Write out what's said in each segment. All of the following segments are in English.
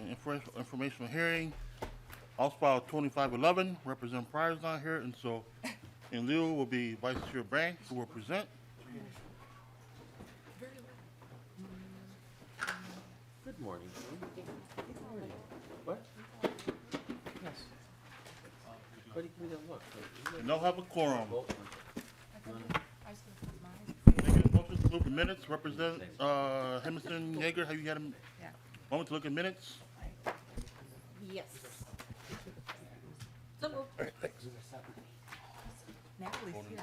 informational hearing. House File 2511, Representative Pryor is not here, and so in lieu will be Vice Chair Branch, who will present. Good morning. What? Yes. Buddy, give me that look. And they'll have a quorum. Vote. Motion to look at minutes. Representative Henderson Yeager, have you had a moment to look at minutes? Yes. So moved. All right, thanks. Natalie's here.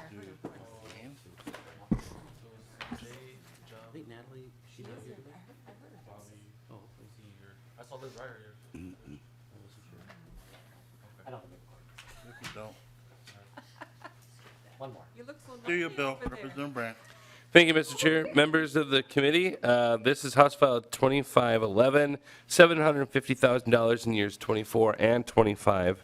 I think Natalie, she's not here today? Oh, is he here? I saw Liz Reyer here. I wasn't sure. I don't know. If you don't. One more. You look so Do your lovely bill, over there. Representative Branch. Thank you, Mr. Chair. Members of the committee, this is House File 2511, $750,000 in years 24 and 25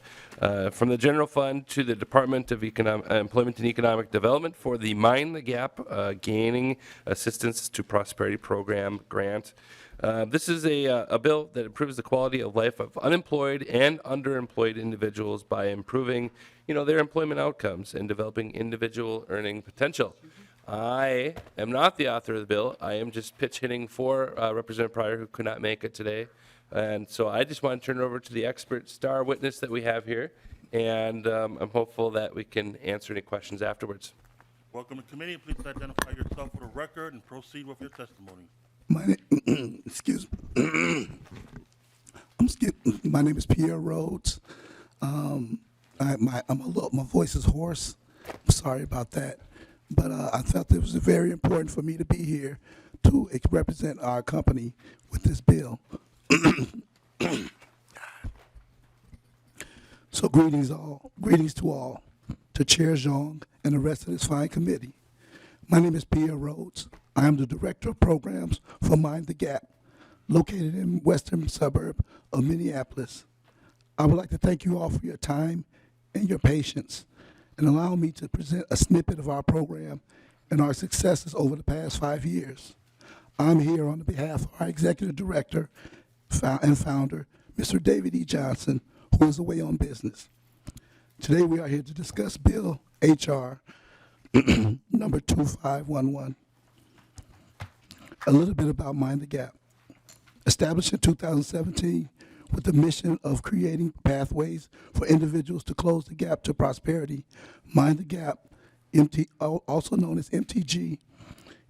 from the General Fund to the Department of Employment and Economic Development for the Mind the Gap Gaining Assistance to Prosperity Program grant. This is a bill that improves the quality of life of unemployed and underemployed individuals by improving, their employment outcomes and developing individual earning potential. I am not the author of the bill. I am just pitch hitting for Representative Pryor, who could not make it today. And so I just want to turn it over to the expert star witness that we have here. And I'm hopeful that we can answer any questions afterwards. Welcome to committee. Please identify yourself for the record and proceed with your testimony. Excuse me. My name is Pierre Rhodes. My voice is hoarse. I'm sorry about that. But I felt it was very important for me to be here to represent our company with this bill. So greetings to all, to Chair Xiong and the rest of this fine committee. My name is Pierre Rhodes. I am the Director of Programs for Mind the Gap, located in western suburb of Minneapolis. I would like to thank you all for your time and your patience and allow me to present a snippet of our program and our successes over the past 5 years. I'm here on behalf of our Executive Director and Founder, Mr. David E. Johnson, who is away on business. Today we are here to discuss Bill H.R. number 2511. A little bit about Mind the Gap. Established in 2017, with the mission of creating pathways for individuals to close the gap to prosperity, Mind the Gap, also known as MTG,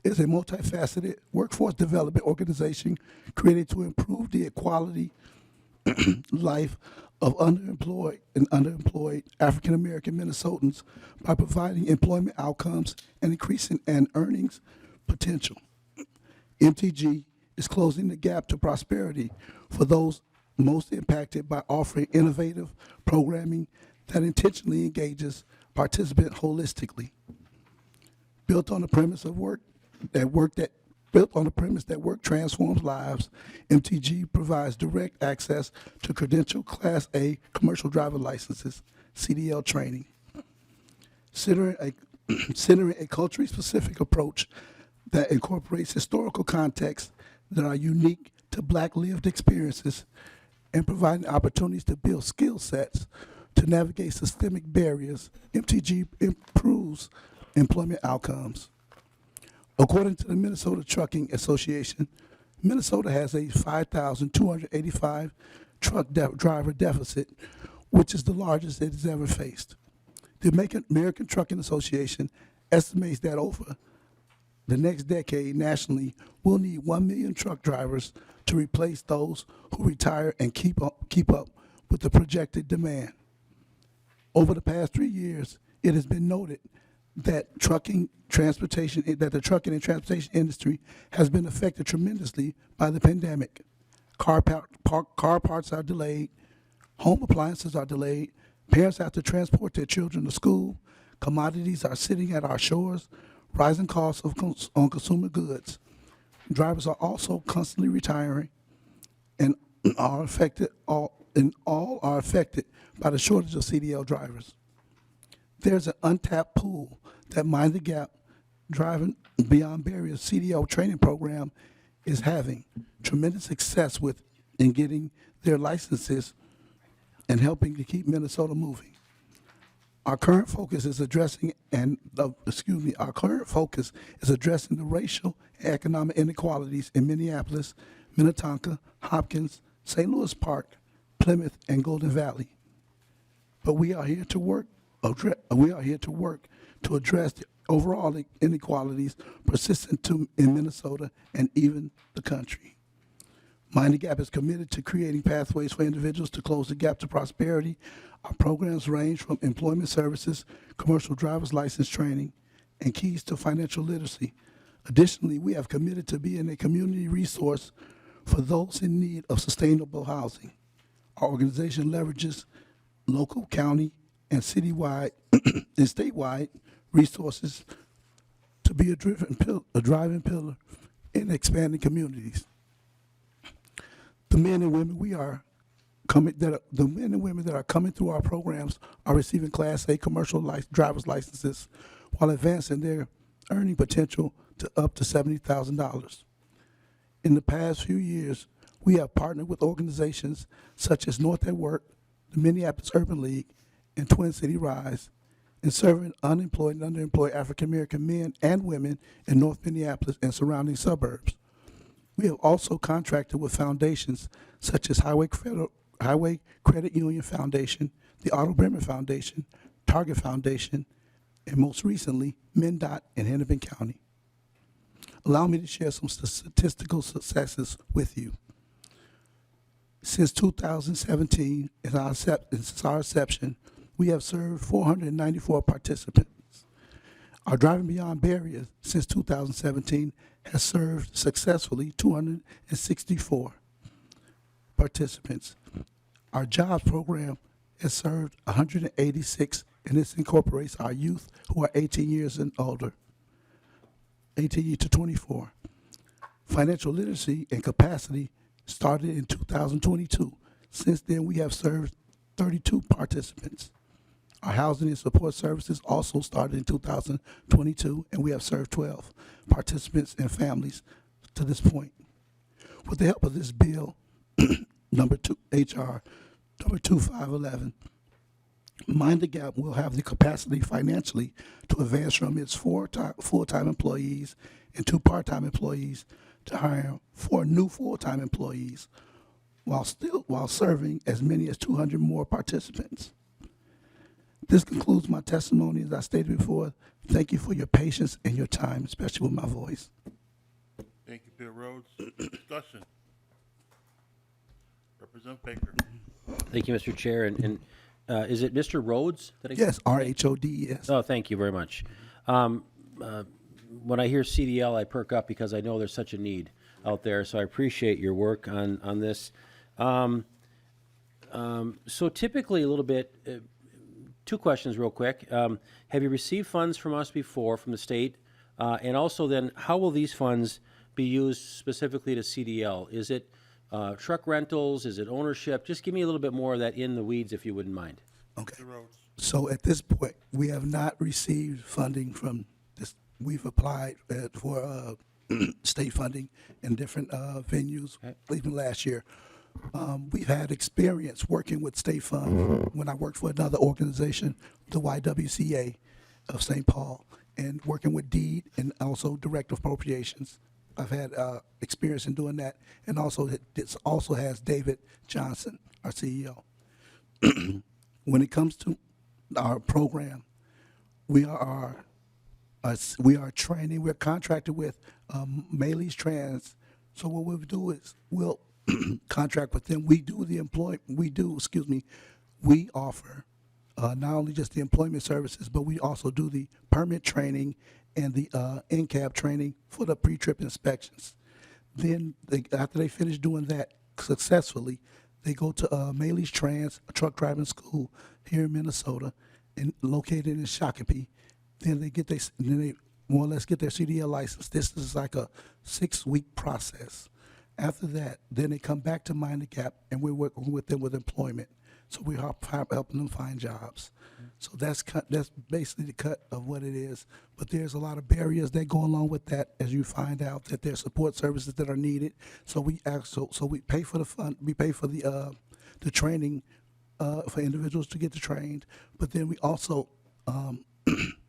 is a multifaceted workforce development organization created to improve the equality life of underemployed and underemployed African American Minnesotans by providing employment outcomes and increasing earnings potential. MTG is closing the gap to prosperity for those most impacted by offering innovative programming that intentionally engages participants holistically. Built on the premise that work transforms lives, MTG provides direct access to credentialed Class A commercial driver licenses, CDL training. Centering a culturally specific approach that incorporates historical contexts that are unique to Black lived experiences and providing opportunities to build skill sets to navigate systemic barriers, MTG improves employment outcomes. According to the Minnesota Trucking Association, Minnesota has a 5,285 truck driver deficit, which is the largest it has ever faced. The American Trucking Association estimates that over the next decade nationally, we'll need 1 million truck drivers to replace those who retire and keep up with the projected demand. Over the past 3 years, it has been noted that the trucking and transportation industry has been affected tremendously by the pandemic. Car parts are delayed, home appliances are delayed, parents have to transport their children to school, commodities are sitting at our shores, rising costs on consumer goods. Drivers are also constantly retiring and all are affected by the shortage of CDL drivers. There's an untapped pool that Mind the Gap Driving Beyond Barriers CDL training program is having tremendous success with in getting their licenses and helping to keep Minnesota moving. Our current focus is addressing our current focus is addressing the racial and economic inequalities in Minneapolis, Minnetonka, Hopkins, St. Louis Park, Plymouth, and Golden Valley. But we are here to work to address the overall inequalities persistent in Minnesota and even the country. Mind the Gap is committed to creating pathways for individuals to close the gap to prosperity. Our programs range from employment services, commercial driver's license training, and keys to financial literacy. Additionally, we have committed to being a community resource for those in need of sustainable housing. Our organization leverages local, county, and citywide and statewide resources to be a driving pillar in expanding communities. The men and women that are coming through our programs are receiving Class A commercial driver's licenses while advancing their earning potential to up to $70,000. In the past few years, we have partnered with organizations such as North at Work, the Minneapolis Urban League, and Twin City Rise in serving unemployed and underemployed African American men and women in North Minneapolis and surrounding suburbs. We have also contracted with foundations such as Highway Credit Union Foundation, the Otto Bremer Foundation, Target Foundation, and most recently, MnDOT in Hennepin County. Allow me to share some statistical successes with you. Since 2017, since our inception, we have served 494 participants. Our Driving Beyond Barriers since 2017 has served successfully 264 participants. Our jobs program has served 186, and this incorporates our youth who are 18 years and older, 18 to 24. Financial literacy and capacity started in 2022. Since then, we have served 32 participants. Our housing and support services also started in 2022, and we have served 12 participants and families to this point. With the help of this bill, HR number 2511, Mind the Gap will have the capacity financially to advance from its 4 full-time employees and 2 part-time employees to hire 4 new full-time employees while serving as many as 200 more participants. This concludes my testimony. As I stated before, thank you for your patience and your time, especially with my voice. Thank you, Peter Rhodes. Discussion. Representative Baker. Thank you, Mr. Chair. And is it Mr. Rhodes? Yes, RHODES. Oh, thank you very much. When I hear CDL, I perk up because I know there's such a need out there. So I appreciate your work on this. So typically a little bit, 2 questions real quick. Have you received funds from us before, from the state? And also then, how will these funds be used specifically to CDL? Is it truck rentals? Is it ownership? Just give me a little bit more of that in the weeds, if you wouldn't mind. Okay. Mr. Rhodes. So at this point, we have not received funding from this. We've applied for state funding in different venues, even last year. We've had experience working with state funds when I worked for another organization, the YWCA of St. Paul, and working with DEED and also direct appropriations. I've had experience in doing that, and also it also has David Johnson, our CEO. When it comes to our program, we are training. We're contracted with Maley's Trans. So what we'll do is we'll contract with them. We offer not only just the employment services, but we also do the permit training and the NCAP training for the pre-trip inspections. Then after they finish doing that successfully, they go to Maley's Trans, a truck driving school here in Minnesota, and located in Shakopee. Then they more or less get their CDL license. This is like a 6-week process. After that, then they come back to Mind the Gap, and we're working with them with employment. So we are helping them find jobs. So that's basically the cut of what it is. But there's a lot of barriers that go along with that, as you find out that there's support services that are needed. So we pay for the fund, we pay for the training for individuals to get trained. But then we also,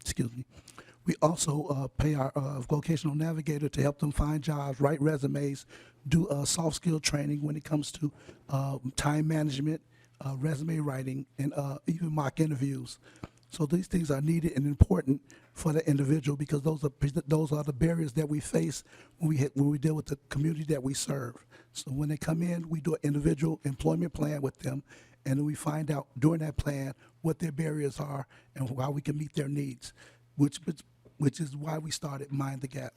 excuse me, we also pay our vocational navigator to help them find jobs, write resumes, do soft skill training when it comes to time management, resume writing, and even mock interviews. So these things are needed and important for the individual because those are the barriers that we face when we deal with the community that we serve. So when they come in, we do an individual employment plan with them, and then we find out during that plan what their barriers are and how we can meet their needs, which is why we started Mind the Gap.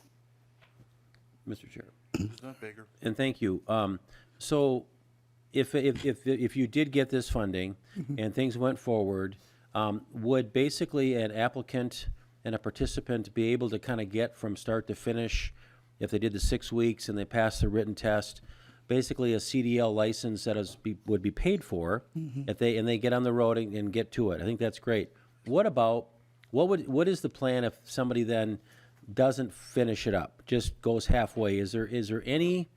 Mr. Chair. Representative Baker. And thank you. So if you did get this funding and things went forward, would basically an applicant and a participant be able to kind of get from start to finish, if they did the 6 weeks and they passed the written test, basically a CDL license that would be paid for, if they get on the road and get to it? I think that's great. What is the plan if somebody then doesn't finish it up, just goes halfway? Is there any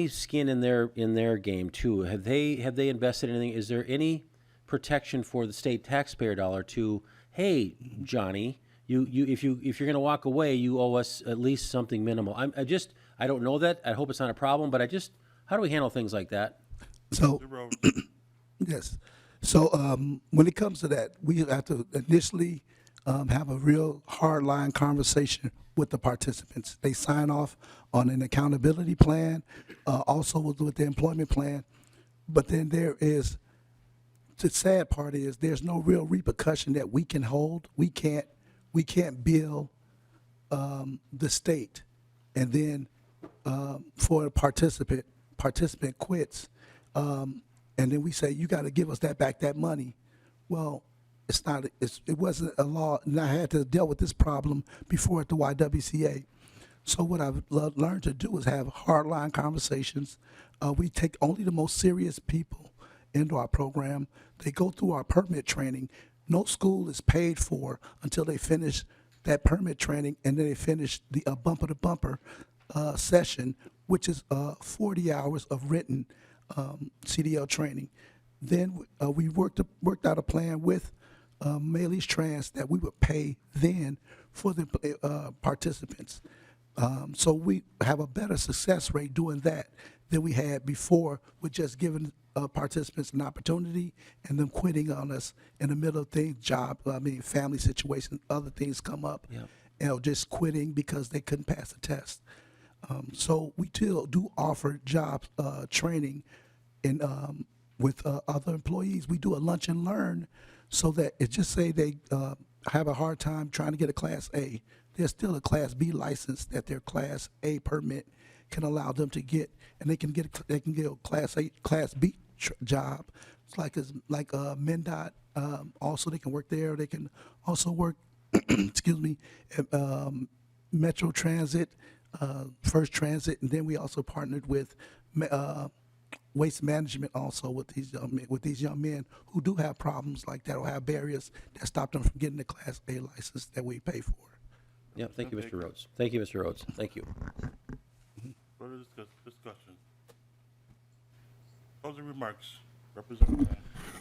skin in their game too? Have they invested in anything? Is there any protection for the state taxpayer dollar to, hey, Johnny, if you're going to walk away, you owe us at least something minimal? I don't know that. I hope it's not a problem, but how do we handle things like that? So, Mr. Rhodes. yes. So when it comes to that, we have to initially have a real hard-line conversation with the participants. They sign off on an accountability plan, also with the employment plan. But then the sad part is there's no real repercussion that we can hold. We can't bill the state, and then for a participant quits, and then we say you got to give us that money. Well, it wasn't a law, and I had to deal with this problem before at the YWCA. So what I've learned to do is have hardline conversations. We take only the most serious people into our program. They go through our permit training. No school is paid for until they finish that permit training, and then they finish the bumper-to-bumper session, which is 40 hours of written CDL training. Then we worked out a plan with Maley's Trans that we would pay then for the participants. So we have a better success rate doing that than we had before with just giving participants an opportunity and them quitting on us in the middle of things, family situations, other things come up, just quitting because they couldn't pass the test. So we still do offer job training with other employees. We do a lunch and learn so that it just say they have a hard time trying to get a Class A. There's still a Class B license that their Class A permit can allow them to get, and they can get a Class A, Class B job. It's like MnDOT. Also, they can work there. They can also work, excuse me, at Metro Transit, First Transit, and then we also partnered with Waste Management also with these young men who do have problems like that or have barriers that stop them from getting the Class A license that we pay for. Yeah, thank you, Mr. Rhodes. Thank you, Mr. Rhodes. Thank you. Further discussion. Closing remarks. Representative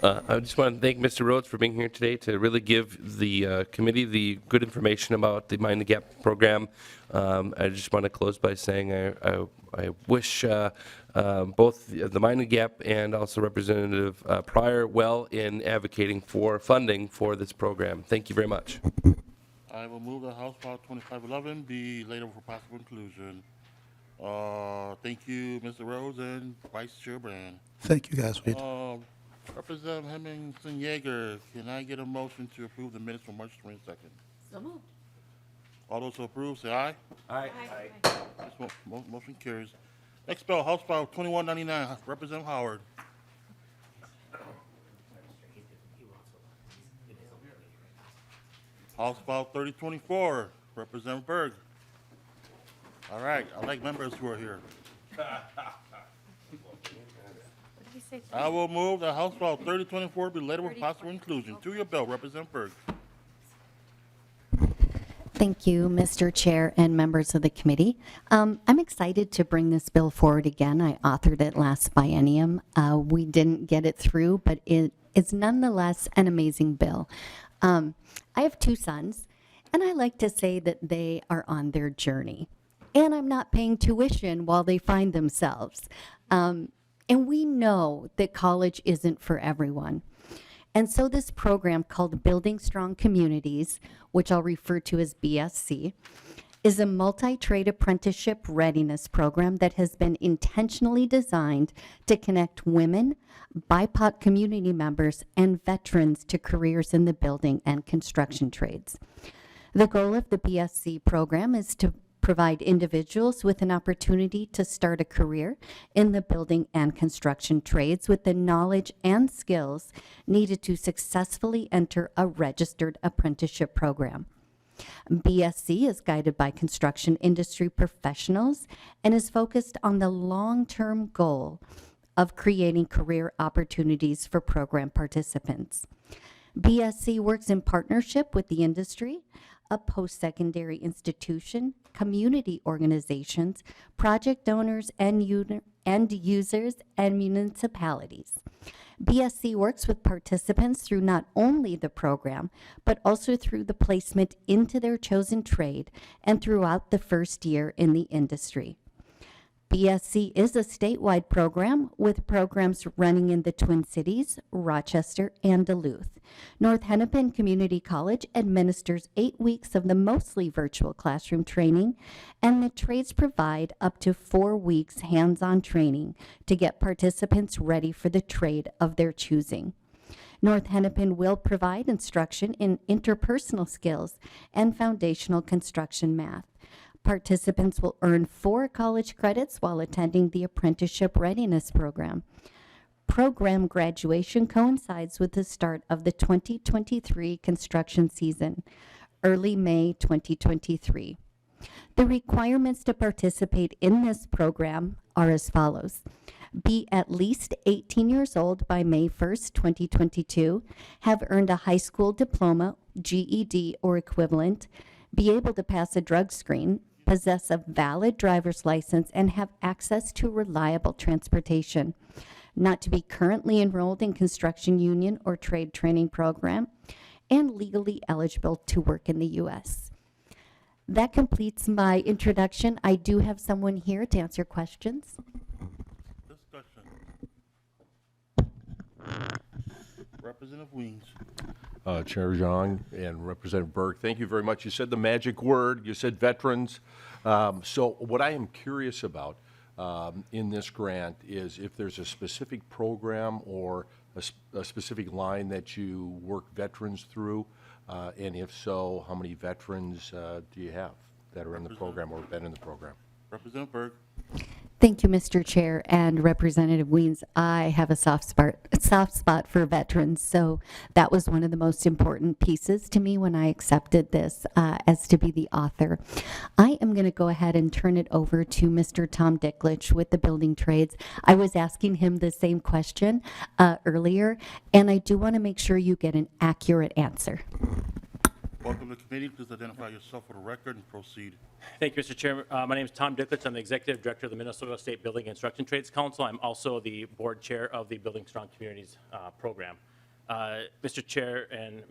Grant. I just want to thank Mr. Rhodes for being here today to really give the committee the good information about the Mind the Gap program. I just want to close by saying I wish both the Mind the Gap and also Representative Pryor well in advocating for funding for this program. Thank you very much. I will move that House File 2511 be laid over for possible inclusion. Thank you, Mr. Rhodes and Vice Chair Brand. Thank you, guys. Representative Hemmingson Yeager, can I get a motion to approve the minutes from March 22nd? So moved. All those who approve, say aye. Aye. This motion carries. Next bill, House File 2199, Representative Howard. House File 3024, Representative Berg. All right, I like members who are here. What did we I will move that House File 3024 be laid over for possible inclusion. To your bill, Representative Berg. Thank you, Mr. Chair and members of the committee. I'm excited to bring this bill forward again. I authored it last biennium. We didn't get it through, but it is nonetheless an amazing bill. I have 2 sons, and I like to say that they are on their journey. And I'm not paying tuition while they find themselves. And we know that college isn't for everyone. And so this program called Building Strong Communities, which I'll refer to as BSC, is a multi-trade apprenticeship readiness program that has been intentionally designed to connect women, BIPOC community members, and veterans to careers in the building and construction trades. The goal of the BSC program is to provide individuals with an opportunity to start a career in the building and construction trades with the knowledge and skills needed to successfully enter a registered apprenticeship program. BSC is guided by construction industry professionals and is focused on the long-term goal of creating career opportunities for program participants. BSC works in partnership with the industry, a post-secondary institution, community organizations, project owners, end users, and municipalities. BSC works with participants through not only the program, but also through the placement into their chosen trade and throughout the first year in the industry. BSC is a statewide program with programs running in the Twin Cities, Rochester, and Duluth. North Hennepin Community College administers 8 weeks of the mostly virtual classroom training, and the trades provide up to 4 weeks hands-on training to get participants ready for the trade of their choosing. North Hennepin will provide instruction in interpersonal skills and foundational construction math. Participants will earn 4 college credits while attending the Apprenticeship Readiness Program. Program graduation coincides with the start of the 2023 construction season, early May 2023. The requirements to participate in this program are as follows. Be at least 18 years old by May 1st, 2022, have earned a high school diploma, GED, or equivalent, be able to pass a drug screen, possess a valid driver's license, and have access to reliable transportation, not to be currently enrolled in construction union or trade training program, and legally eligible to work in the U.S. That completes my introduction. I do have someone here to answer questions. Discussion. Representative Weems. Chair Xiong and Representative Berg, thank you very much. You said the magic word. You said veterans. So what I am curious about in this grant is if there's a specific program or a specific line that you work veterans through, and if so, how many veterans do you have that are in the program or have been in the program? Representative Berg. Thank you, Mr. Chair and Representative Weems. I have a soft spot for veterans, so that was one of the most important pieces to me when I accepted this as to be the author. I am going to go ahead and turn it over to Mr. Tom Dicklich with the building trades. I was asking him the same question earlier, and I do want to make sure you get an accurate answer. Welcome to the committee. Please identify yourself for the record and proceed. Thank you, Mr. Chairman. My name is Tom Dicklich. I'm the Executive Director of the Minnesota State Building and Construction Trades Council. I'm also the Board Chair of the Building Strong Communities program. Mr. Chair and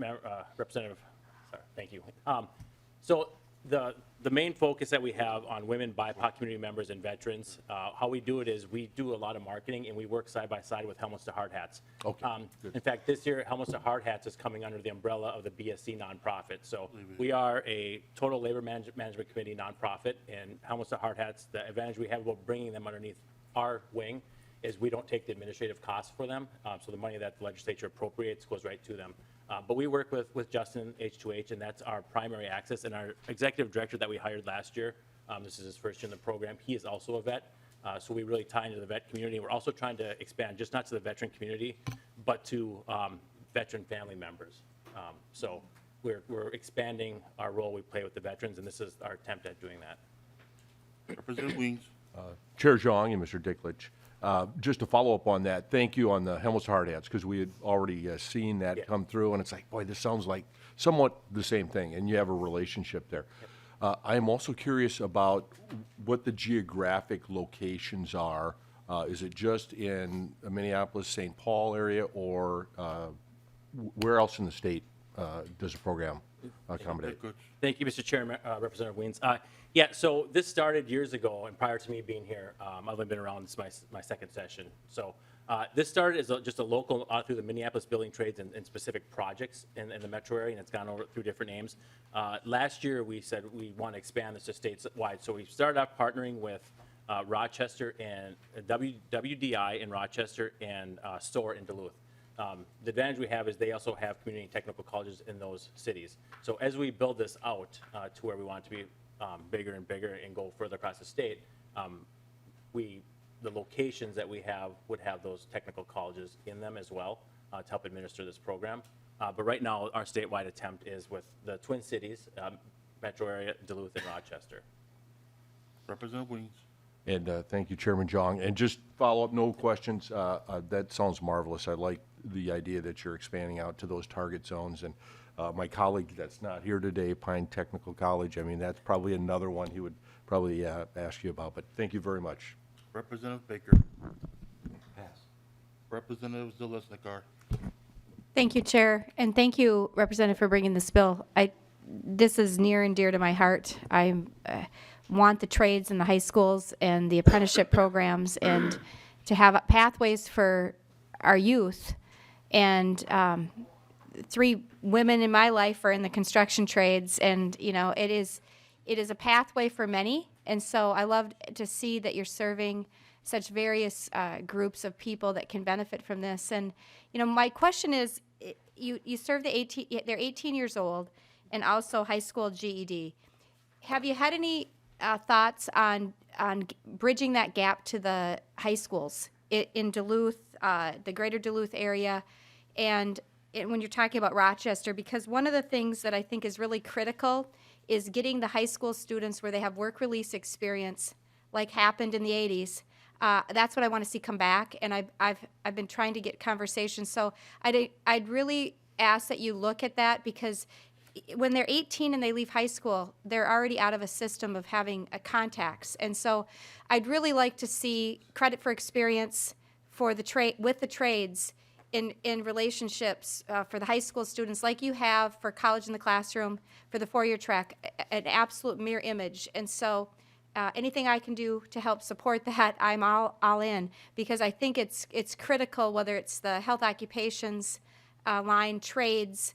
Representative, sorry, thank you. So the main focus that we have on women, BIPOC community members, and veterans, how we do it is we do a lot of marketing and we work side by side with Helmets to Hard Hats. Okay, good. In fact, this year, Helmets to Hard Hats is coming under the umbrella of the BSC nonprofit. So we are a total labor management committee nonprofit, and Helmets to Hard Hats, the advantage we have about bringing them underneath our wing is we don't take the administrative costs for them. So the money that the legislature appropriates goes right to them. But we work with Justin H2H, and that's our primary access. And our executive director that we hired last year, this is his first year in the program, he is also a vet. So we really tie into the vet community. We're also trying to expand just not to the veteran community, but to veteran family members. So we're expanding our role we play with the veterans, and this is our attempt at doing that. Representative Weems. Chair Xiong and Mr. Dicklich, Just to follow up on that, thank you on the helmets hard hats, because we had already seen that come through, and it's like, boy, this sounds like somewhat the same thing, and you have a relationship there. I am also curious about what the geographic locations are. Is it just in Minneapolis, St. Paul area, or where else in the state does the program accommodate? Thank you, Mr. Chairman, Representative Weens. Yeah, so this started years ago, and prior to me being here, I've only been around, this is my second session. So this started as just a local, through the Minneapolis Building Trades and specific projects in the metro area, and it's gone over through different names. Last year, we said we want to expand this to statewide, so we started off partnering with Rochester and WDI in Rochester and SOAR in Duluth. The advantage we have is they also have community and technical colleges in those cities. So as we build this out to where we want it to be bigger and bigger and go further across the state, the locations that we have would have those technical colleges in them as well to help administer this program. But right now, our statewide attempt is with the Twin Cities, metro area, Duluth, and Rochester. Representative Weens. And thank you, Chairman Xiong. And just follow up, no questions. That sounds marvelous. I like the idea that you're expanding out to those target zones. And my colleague that's not here today, Pine Technical College, I mean, that's probably another one he would probably ask you about. But thank you very much. Representative Baker. Pass. Representative Zalesnikar. Thank you, Chair, and thank you, Representative, for bringing this bill. This is near and dear to my heart. I want the trades in the high schools and the apprenticeship programs, and to have pathways for our youth. And 3 women in my life are in the construction trades, and it is a pathway for many. And so I love to see that you're serving such various groups of people that can benefit from this. And my question is, you serve they're 18 years old, and also high school GED. Have you had any thoughts on bridging that gap to the high schools in Duluth, the greater Duluth area, and when you're talking about Rochester? Because one of the things that I think is really critical is getting the high school students where they have work release experience, like happened in the 80s. That's what I want to see come back, and I've been trying to get conversations. So I'd really ask that you look at that, because when they're 18 and they leave high school, they're already out of a system of having contacts. And so I'd really like to see credit for experience for the with the trades in relationships for the high school students, like you have for college in the classroom, for the 4-year track, an absolute mirror image. And so anything I can do to help support that, I'm all in, because I think it's critical, whether it's the health occupations line, trades,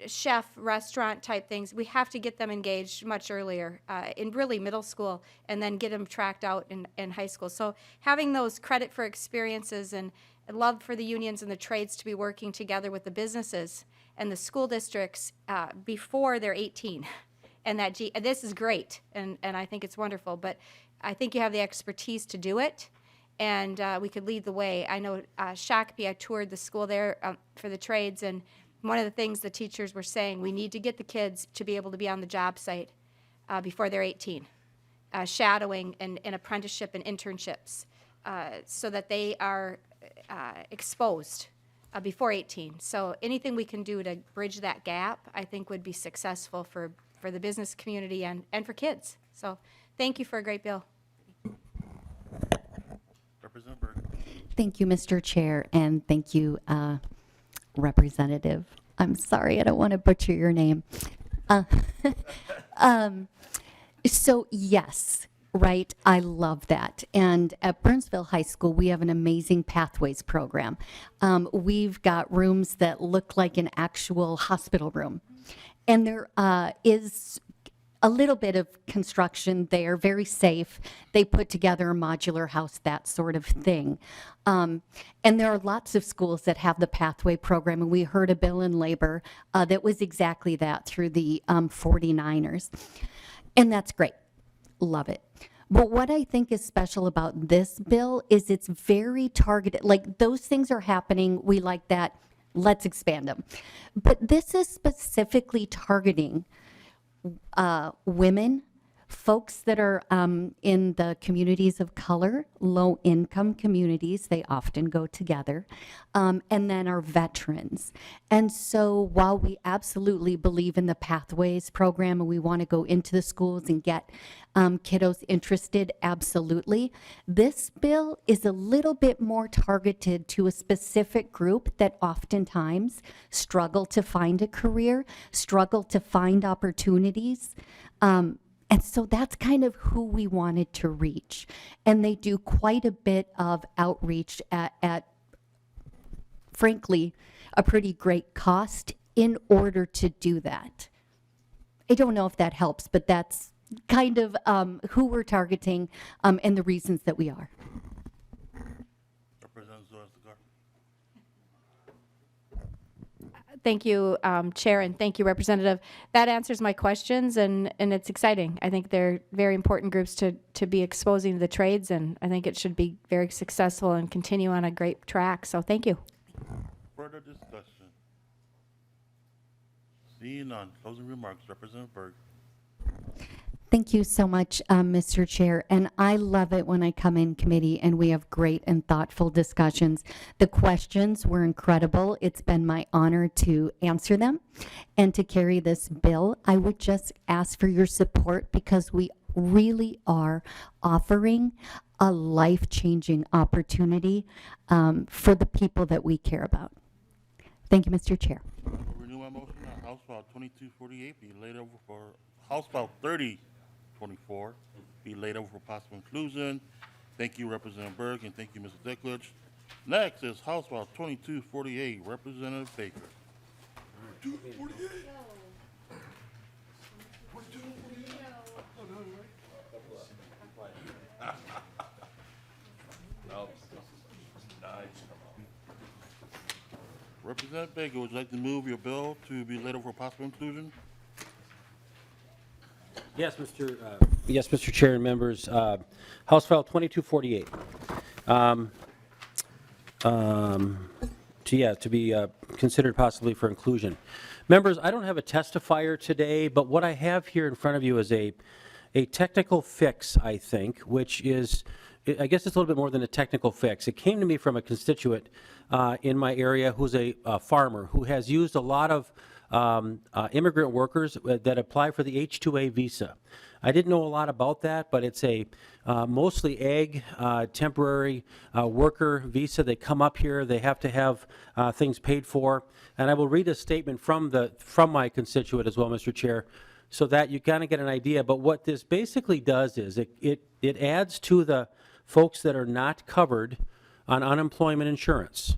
chef, restaurant type things. We have to get them engaged much earlier in really middle school, and then get them tracked out in high school. So having those credit for experiences and love for the unions and the trades to be working together with the businesses and the school districts before they're 18. And this is great, and I think it's wonderful, but I think you have the expertise to do it, and we could lead the way. I know Shakopee, I toured the school there for the trades, and one of the things the teachers were saying, we need to get the kids to be able to be on the job site before they're 18, shadowing and apprenticeship and internships, so that they are exposed before 18. So anything we can do to bridge that gap, I think would be successful for the business community and for kids. So thank you for a great bill. Representative Berg. Thank you, Mr. Chair, and thank you, Representative. I'm sorry, I don't want to butcher your name. So yes, right, I love that. And at Burnsville High School, we have an amazing Pathways program. We've got rooms that look like an actual hospital room. And there is a little bit of construction there, very safe. They put together a modular house, that sort of thing. And there are lots of schools that have the Pathway program, and we heard a bill in labor that was exactly that through the 49ers. And that's great. Love it. But what I think is special about this bill is it's very targeted. Like, those things are happening. We like that. Let's expand them. But this is specifically targeting women folks that are in the communities of color, low-income communities, they often go together, and then our veterans. And so while we absolutely believe in the Pathways program and we want to go into the schools and get kiddos interested, absolutely, this bill is a little bit more targeted to a specific group that oftentimes struggle to find a career, struggle to find opportunities. And so that's kind of who we wanted to reach. And they do quite a bit of outreach at frankly, a pretty great cost in order to do that. I don't know if that helps, but that's kind of who we're targeting and the reasons that we are. Representative Zoestigar. Thank you, Chair, and thank you, Representative. That answers my questions, and it's exciting. I think they're very important groups to be exposing to the trades, and I think it should be very successful and continue on a great track. So thank you. Further discussion? Seeing none. Closing remarks. Representative Berg. Thank you so much, Mr. Chair. And I love it when I come in committee and we have great and thoughtful discussions. The questions were incredible. It's been my honor to answer them and to carry this bill. I would just ask for your support because we really are offering a life-changing opportunity for the people that we care about. Thank you, Mr. Chair. Renew my motion on House File 2248 be laid over for House File 3024 be laid over for possible inclusion. Thank you, Representative Berg, and thank you, Mr. Dickledge. Next is House File 2248, Representative Baker. Representative Baker, would you like to move your bill to be laid over for possible inclusion? Yes, Mr. Chair and members. House File 2248. To be considered possibly for inclusion. Members, I don't have a testifier today, but what I have here in front of you is a technical fix, I think, which is, I guess it's a little bit more than a technical fix. It came to me from a constituent in my area who's a farmer who has used a lot of immigrant workers that apply for the H-2A visa. I didn't know a lot about that, but it's a mostly ag temporary worker visa. They come up here, they have to have things paid for, and I will read a statement from my constituent as well, Mr. Chair, so that you kind of get an idea. But what this basically does is it adds to the folks that are not covered on unemployment insurance.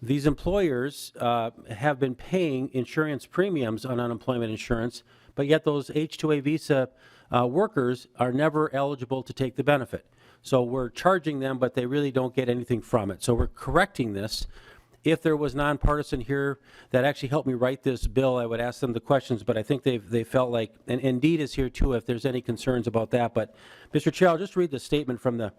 These employers have been paying insurance premiums on unemployment insurance, but yet those H-2A visa workers are never eligible to take the benefit. So we're charging them, but they really don't get anything from it. So we're correcting this. If there was nonpartisan here that actually helped me write this bill, I would ask them the questions, but I think they felt like, and Indeed is here too if there's any concerns about that. But Mr. Chair, I'll just read the statement from the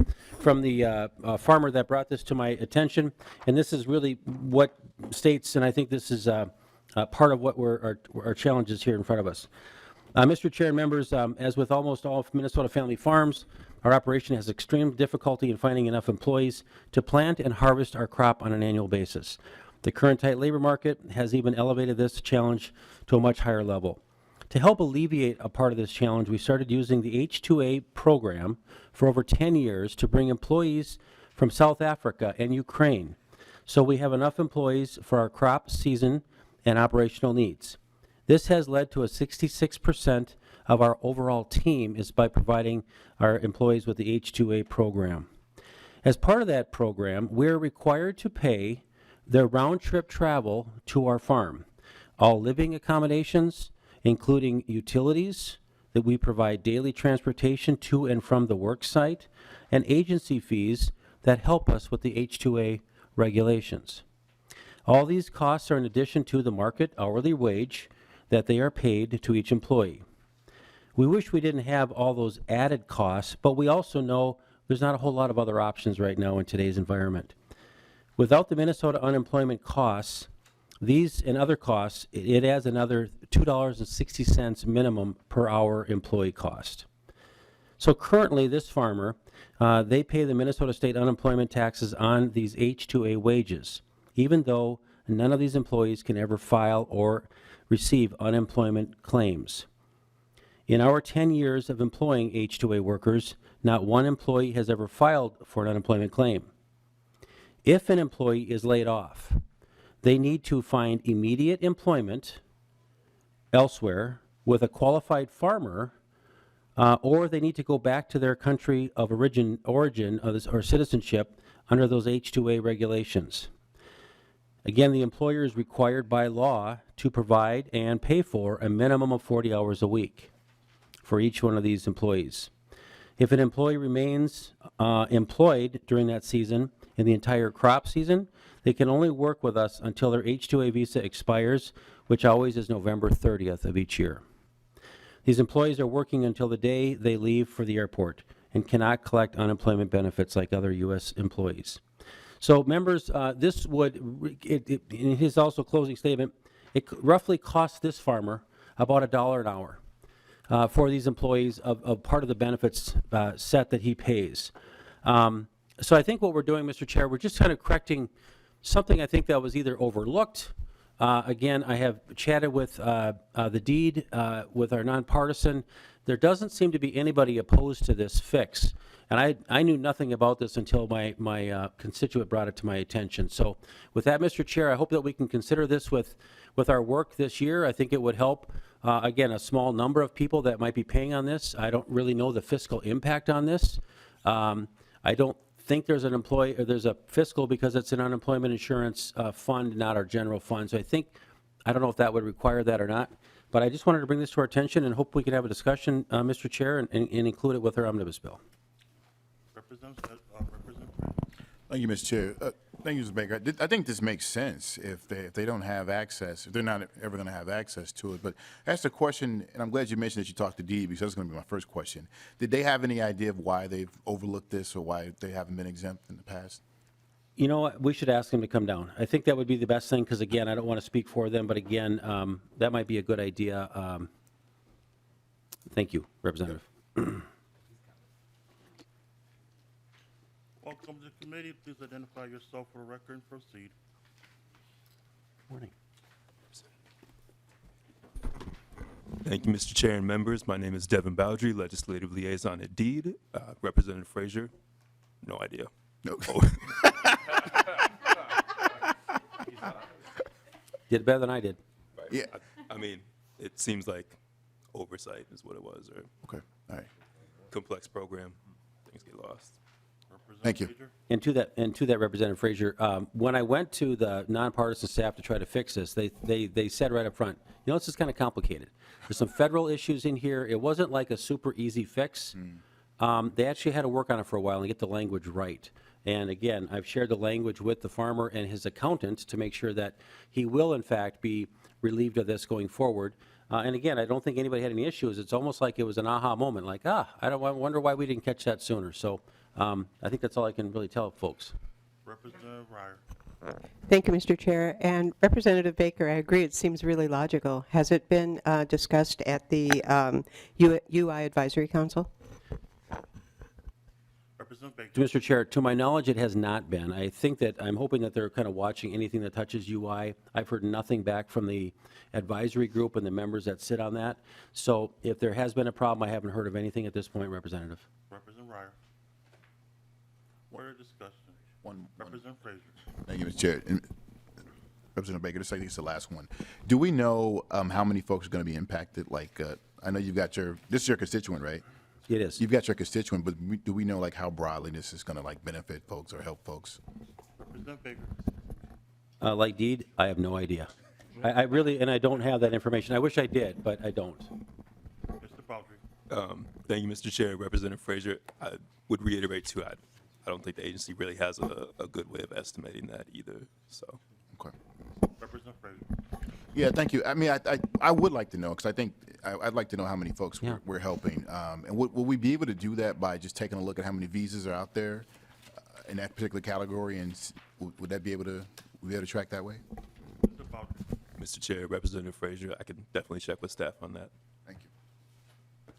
farmer that brought this to my attention, and this is really what states, and I think this is part of what our challenges here in front of us. Mr. Chair and members, as with almost all of Minnesota family farms, our operation has extreme difficulty in finding enough employees to plant and harvest our crop on an annual basis. The current tight labor market has even elevated this challenge to a much higher level. To help alleviate a part of this challenge, we started using the H-2A program for over 10 years to bring employees from South Africa and Ukraine, so we have enough employees for our crop season and operational needs. This has led to a 66% of our overall team is by providing our employees with the H-2A program. As part of that program, we're required to pay their round-trip travel to our farm, all living accommodations, including utilities, that we provide daily transportation to and from the work site, and agency fees that help us with the H-2A regulations. All these costs are in addition to the market hourly wage that they are paid to each employee. We wish we didn't have all those added costs, but we also know there's not a whole lot of other options right now in today's environment. Without the Minnesota unemployment costs, these and other costs, it adds another $2.60 minimum per hour employee cost. So currently, this farmer, they pay the Minnesota state unemployment taxes on these H-2A wages, even though none of these employees can ever file or receive unemployment claims. In our 10 years of employing H-2A workers, not one employee has ever filed for an unemployment claim. If an employee is laid off, they need to find immediate employment elsewhere with a qualified farmer, or they need to go back to their country of origin or citizenship under those H-2A regulations. Again, the employer is required by law to provide and pay for a minimum of 40 hours a week for each one of these employees. If an employee remains employed during that season, in the entire crop season, they can only work with us until their H-2A visa expires, which always is November 30th of each year. These employees are working until the day they leave for the airport and cannot collect unemployment benefits like other U.S. employees. So members, this would, in his also closing statement, it roughly costs this farmer about $1 an hour for these employees of part of the benefits set that he pays. So I think what we're doing, Mr. Chair, we're just kind of correcting something I think that was either overlooked. Again, I have chatted with the deed, with our nonpartisan. There doesn't seem to be anybody opposed to this fix. And I knew nothing about this until my constituent brought it to my attention. So with that, Mr. Chair, I hope that we can consider this with our work this year. I think it would help, again, a small number of people that might be paying on this. I don't really know the fiscal impact on this. I don't think there's an there's a fiscal because it's an unemployment insurance fund, not our general fund. So I don't know if that would require that or not. But I just wanted to bring this to our attention and hope we could have a discussion, Mr. Chair, and include it with our omnibus bill. Representative Thank you, Mr. Chair. Thank you, Mr. Baker. I think this makes sense if they don't have access, if they're not ever going to have access to it. But that's the question, and I'm glad you mentioned that you talked to Dee, because that's going to be my first question. Did they have any idea of why they've overlooked this or why they haven't been exempt in the past? You know what? We should ask them to come down. I think that would be the best thing because, again, I don't want to speak for them, but again, that might be a good idea. Thank you, Representative. Welcome to the committee. Please identify yourself for the record and proceed. Morning. Thank you, Mr. Chair and members. My name is Devin Bowdry, Legislative Liaison at Deed. Representative Frazier, no idea. No. Did better than I did. Right. Yeah. I mean, it seems like oversight is what it was, or Okay, all right. complex program. Things get lost. Thank you. Frazier? And to that, Representative Frazier, when I went to the nonpartisan staff to try to fix this, they said right up front, you know, this is kind of complicated. There's some federal issues in here. It wasn't like a super easy fix. They actually had to work on it for a while and get the language right. And again, I've shared the language with the farmer and his accountant to make sure that he will, in fact, be relieved of this going forward. And again, I don't think anybody had any issues. It's almost like it was an aha moment, like, I wonder why we didn't catch that sooner. So I think that's all I can really tell folks. Representative Reyer. Thank you, Mr. Chair. And Representative Baker, I agree, it seems really logical. Has it been discussed at the UI Advisory Council? Representative Baker. To Mr. Chair, to my knowledge, it has not been. I think that I'm hoping that they're kind of watching anything that touches UI. I've heard nothing back from the advisory group and the members that sit on that. So if there has been a problem, I haven't heard of anything at this point, Representative. Representative Reyer. Further discussion. One. Representative Frazier. Thank you, Mr. Chair. And Representative Baker, this I think is the last one. Do we know how many folks are going to be impacted? Like, I know you've got this is your constituent, right? It is. You've got your constituent, but do we know like how broadly this is going to like benefit folks or help folks? Representative Baker. Like Deed, I have no idea. I really, and I don't have that information. I wish I did, but I don't. Mr. Bowdry. Thank you, Mr. Chair. Representative Frazier, I would reiterate too, I don't think the agency really has a good way of estimating that either. So. Okay. Representative Frazier. Yeah, thank you. I mean, I would like to know, because I think I'd like to know how many folks Yeah. we're helping. And will we be able to do that by just taking a look at how many visas are out there in that particular category? And would that be able to track that way? Mr. Bowdry. Mr. Chair, Representative Frazier, I can definitely check with staff on that. Thank you.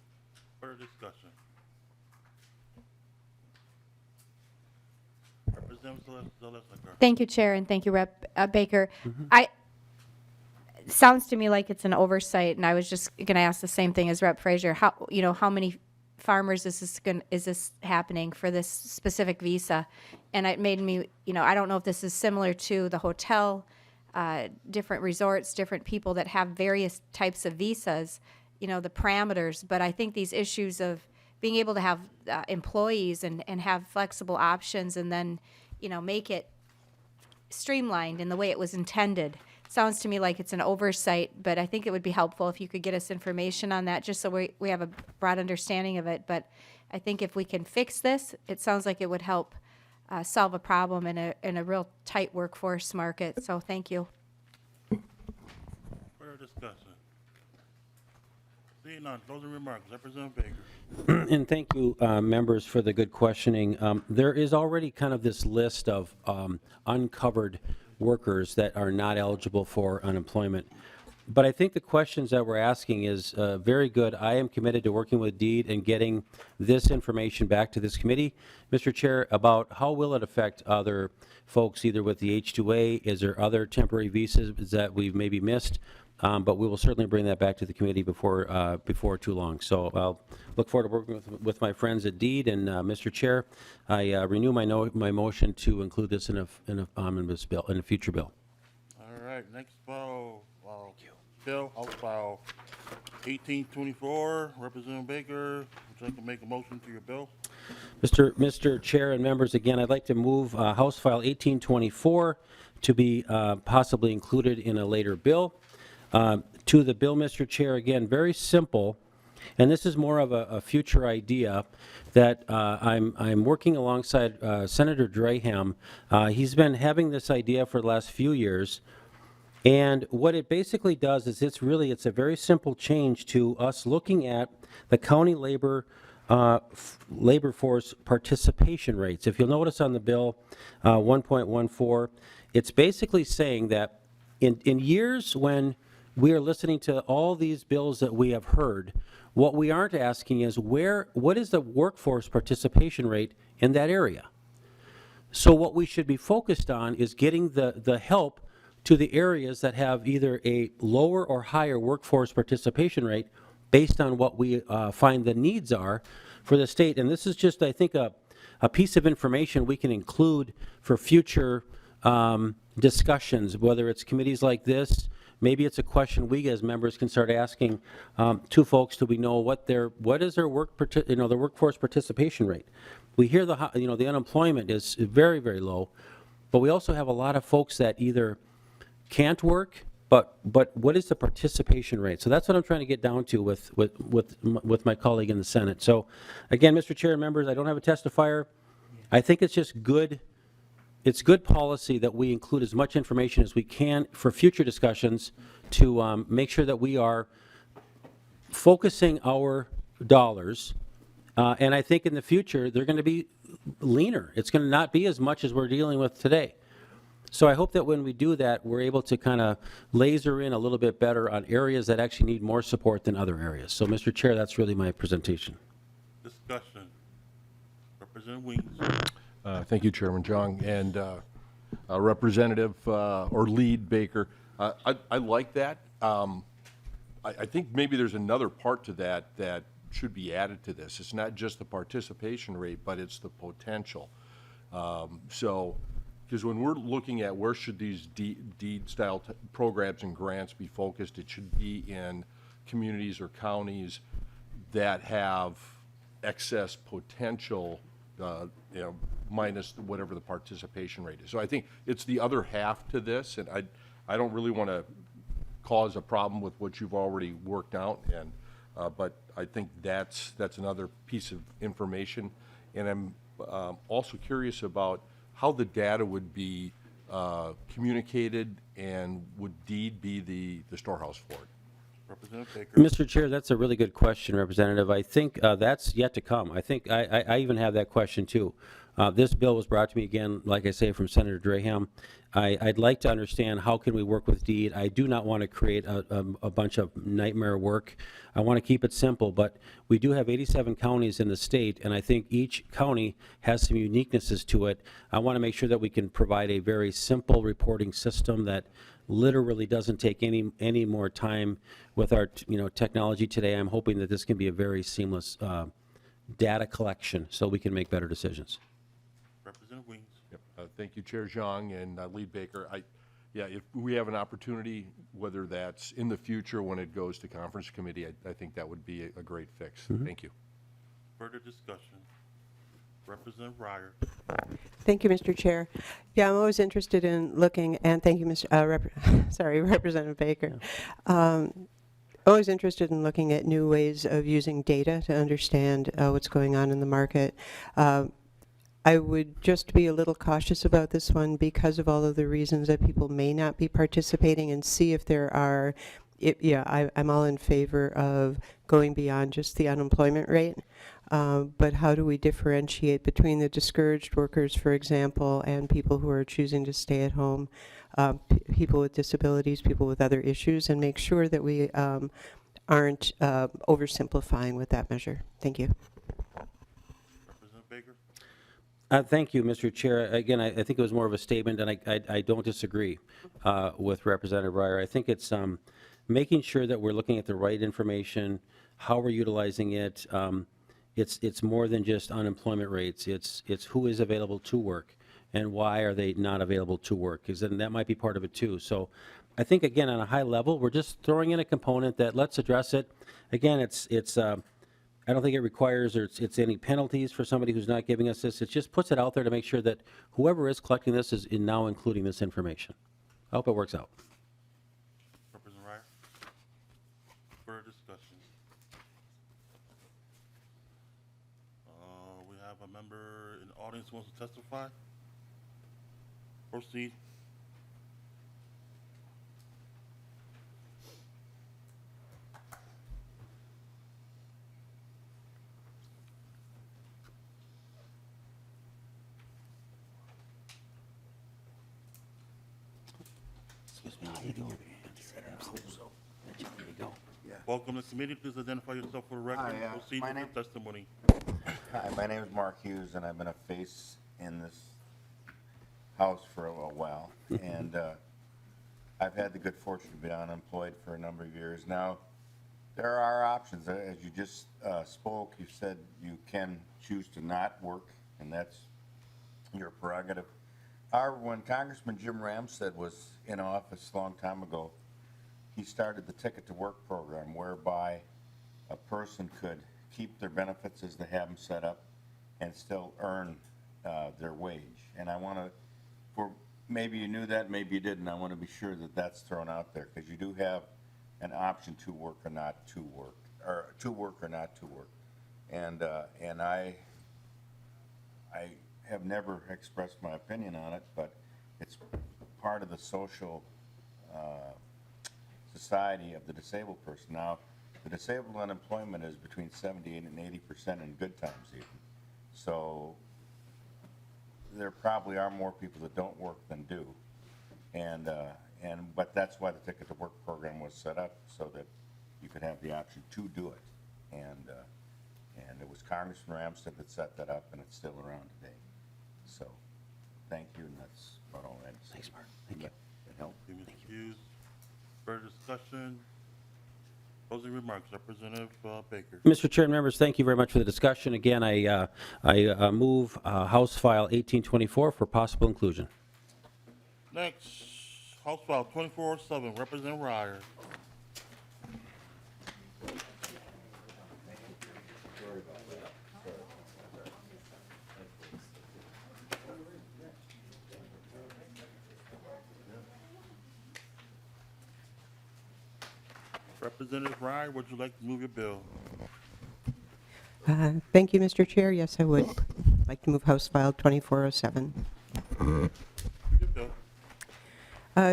Further discussion. Representative Zalesnikar. Thank you, Chair, and thank you, Rep. Baker. Sounds to me like it's an oversight, and I was just going to ask the same thing as Rep. Frazier. How many farmers is this happening for this specific visa? And it made me, I don't know if this is similar to the hotel, different resorts, different people that have various types of visas, the parameters. But I think these issues of being able to have employees and have flexible options and then, make it streamlined in the way it was intended. Sounds to me like it's an oversight, but I think it would be helpful if you could get us information on that, just so we have a broad understanding of it. But I think if we can fix this, it sounds like it would help solve a problem in a real tight workforce market. So thank you. Further discussion. Seeing none, closing remarks. Representative Baker. And thank you, members, for the good questioning. There is already kind of this list of uncovered workers that are not eligible for unemployment. But I think the questions that we're asking is very good. I am committed to working with DEED and getting this information back to this committee, Mr. Chair, about how will it affect other folks, either with the H-2A, is there other temporary visas that we've maybe missed? But we will certainly bring that back to the committee before too long. So I'll look forward to working with my friends at DEED. And Mr. Chair, I renew my motion to include this in a omnibus bill, in a future bill. All right, next file. Bill, House File 1824. Representative Baker, would you like to make a motion to your bill? Mr. Chair and members, again, I'd like to move House File 1824 to be possibly included in a later bill. To the bill, Mr. Chair, again, very simple, and this is more of a future idea that I'm working alongside Senator Draham. He's been having this idea for the last few years, and what it basically does is it's a very simple change to us looking at the county labor force participation rates. If you'll notice on the bill 1.14, it's basically saying that in years when we are listening to all these bills that we have heard, what we aren't asking is what is the workforce participation rate in that area? So what we should be focused on is getting the help to the areas that have either a lower or higher workforce participation rate based on what we find the needs are for the state. And this is just, I think, a piece of information we can include for future discussions, whether it's committees like this. Maybe it's a question we as members can start asking to folks till we know what is their the workforce participation rate. We hear the unemployment is very, very low, but we also have a lot of folks that either can't work, but what is the participation rate? So that's what I'm trying to get down to with my colleague in the Senate. So again, Mr. Chair and members, I don't have a testifier. I think it's just good. It's good policy that we include as much information as we can for future discussions to make sure that we are focusing our dollars. And I think in the future, they're going to be leaner. It's going to not be as much as we're dealing with today. So I hope that when we do that, we're able to kind of laser in a little bit better on areas that actually need more support than other areas. So, Mr. Chair, that's really my presentation. Discussion. Representative Weems. Thank you, Chairman Xiong, and Representative or Lead Baker. I like that. I think maybe there's another part to that should be added to this. It's not just the participation rate, but it's the potential. Because when we're looking at where should these DEED-style programs and grants be focused, it should be in communities or counties that have excess potential, minus whatever the participation rate is. So I think it's the other half to this, and I don't really want to cause a problem with what you've already worked out, and but I think that's another piece of information, and I'm also curious about how the data would be communicated, and would DEED be the storehouse for it? Representative Baker. Mr. Chair, that's a really good question, Representative. I think that's yet to come. I think I even have that question too. This bill was brought to me again, like I say, from Senator Draham. I'd like to understand how can we work with DEED. I do not want to create a bunch of nightmare work. I want to keep it simple, but we do have 87 counties in the state, and I think each county has some uniquenesses to it. I want to make sure that we can provide a very simple reporting system that literally doesn't take any more time with our technology today. I'm hoping that this can be a very seamless data collection so we can make better decisions. Representative Weems. Yep. Thank you, Chair Xiong and Lead Baker. Yeah, if we have an opportunity, whether that's in the future when it goes to conference committee, I think that would be a great fix. Thank you. Further discussion. Representative Reyer. Thank you, Mr. Chair. Yeah, I'm always interested in looking, and thank you, Representative Baker. Always interested in looking at new ways of using data to understand what's going on in the market. I would just be a little cautious about this one because of all of the reasons that people may not be participating, and see if there are, I'm all in favor of going beyond just the unemployment rate. But how do we differentiate between the discouraged workers, for example, and people who are choosing to stay at home, people with disabilities, people with other issues, and make sure that we aren't oversimplifying with that measure? Thank you. Representative Baker. Thank you, Mr. Chair. Again, I think it was more of a statement, and I don't disagree with Representative Reyer. I think it's making sure that we're looking at the right information, how we're utilizing it. It's more than just unemployment rates. It's who is available to work and why are they not available to work, because then that might be part of it too. So I think, again, on a high level, we're just throwing in a component that let's address it. Again, I don't think it requires or it's any penalties for somebody who's not giving us this. It just puts it out there to make sure that whoever is collecting this is now including this information. I hope it works out. Representative Reyer. Further discussion. We have a member in the audience who wants to testify. Proceed. Welcome to the committee. Please identify yourself for the record. Hi, Proceed my with name- your testimony. Hi, my name is Mark Hughes, and I've been a face in this house for a while. And I've had the good fortune to be unemployed for a number of years. Now, there are options. As you just spoke, you said you can choose to not work, and that's your prerogative. However, when Congressman Jim Ramstad was in office a long time ago, he started the Ticket to Work program, whereby a person could keep their benefits as they have them set up and still earn their wage. And I want to, maybe you knew that, maybe you didn't, I want to be sure that that's thrown out there, because you do have an option to work or not to work, or to work or not to work. And I have never expressed my opinion on it, but it's part of the social society of the disabled person. Now, the disabled unemployment is between 78 and 80% in good times even. So there probably are more people that don't work than do. But that's why the Ticket to Work program was set up, so that you could have the option to do it. And it was Congressman Ramstad that set that up, and it's still around today. So, thank you, and that's about all I have to say. Thanks, Mark. Thank you. That helped. Thank you, Mr. Hughes. Further discussion. Closing remarks. Representative Baker. Mr. Chair and members, thank you very much for the discussion. Again, I move House File 1824 for possible inclusion. Next, House File 2407, Representative Reyer. Representative Reyer, would you like to move your bill? Thank you, Mr. Chair. Yes, I would like to move House File 2407. Move your bill.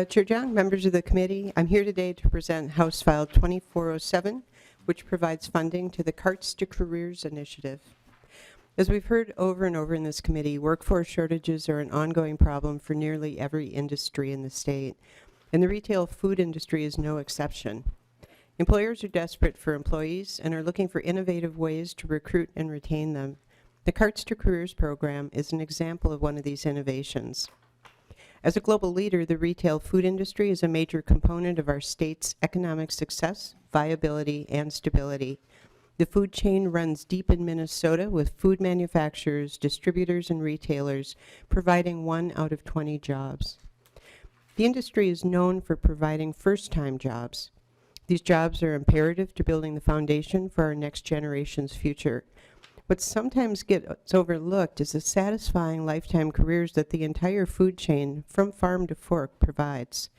Chair Xiong, members of the committee, I'm here today to present House File 2407, which provides funding to the Carts to Careers initiative. As we've heard over and over in this committee, workforce shortages are an ongoing problem for nearly every industry in the state, and the retail food industry is no exception. Employers are desperate for employees and are looking for innovative ways to recruit and retain them. The Carts to Careers program is an example of one of these innovations. As a global leader, the retail food industry is a major component of our state's economic success, viability, and stability. The food chain runs deep in Minnesota with food manufacturers, distributors, and retailers providing 1 out of 20 jobs. The industry is known for providing first-time jobs. These jobs are imperative to building the foundation for our next generation's future. What sometimes gets overlooked is the satisfying lifetime careers that the entire food chain, from farm to fork, provides.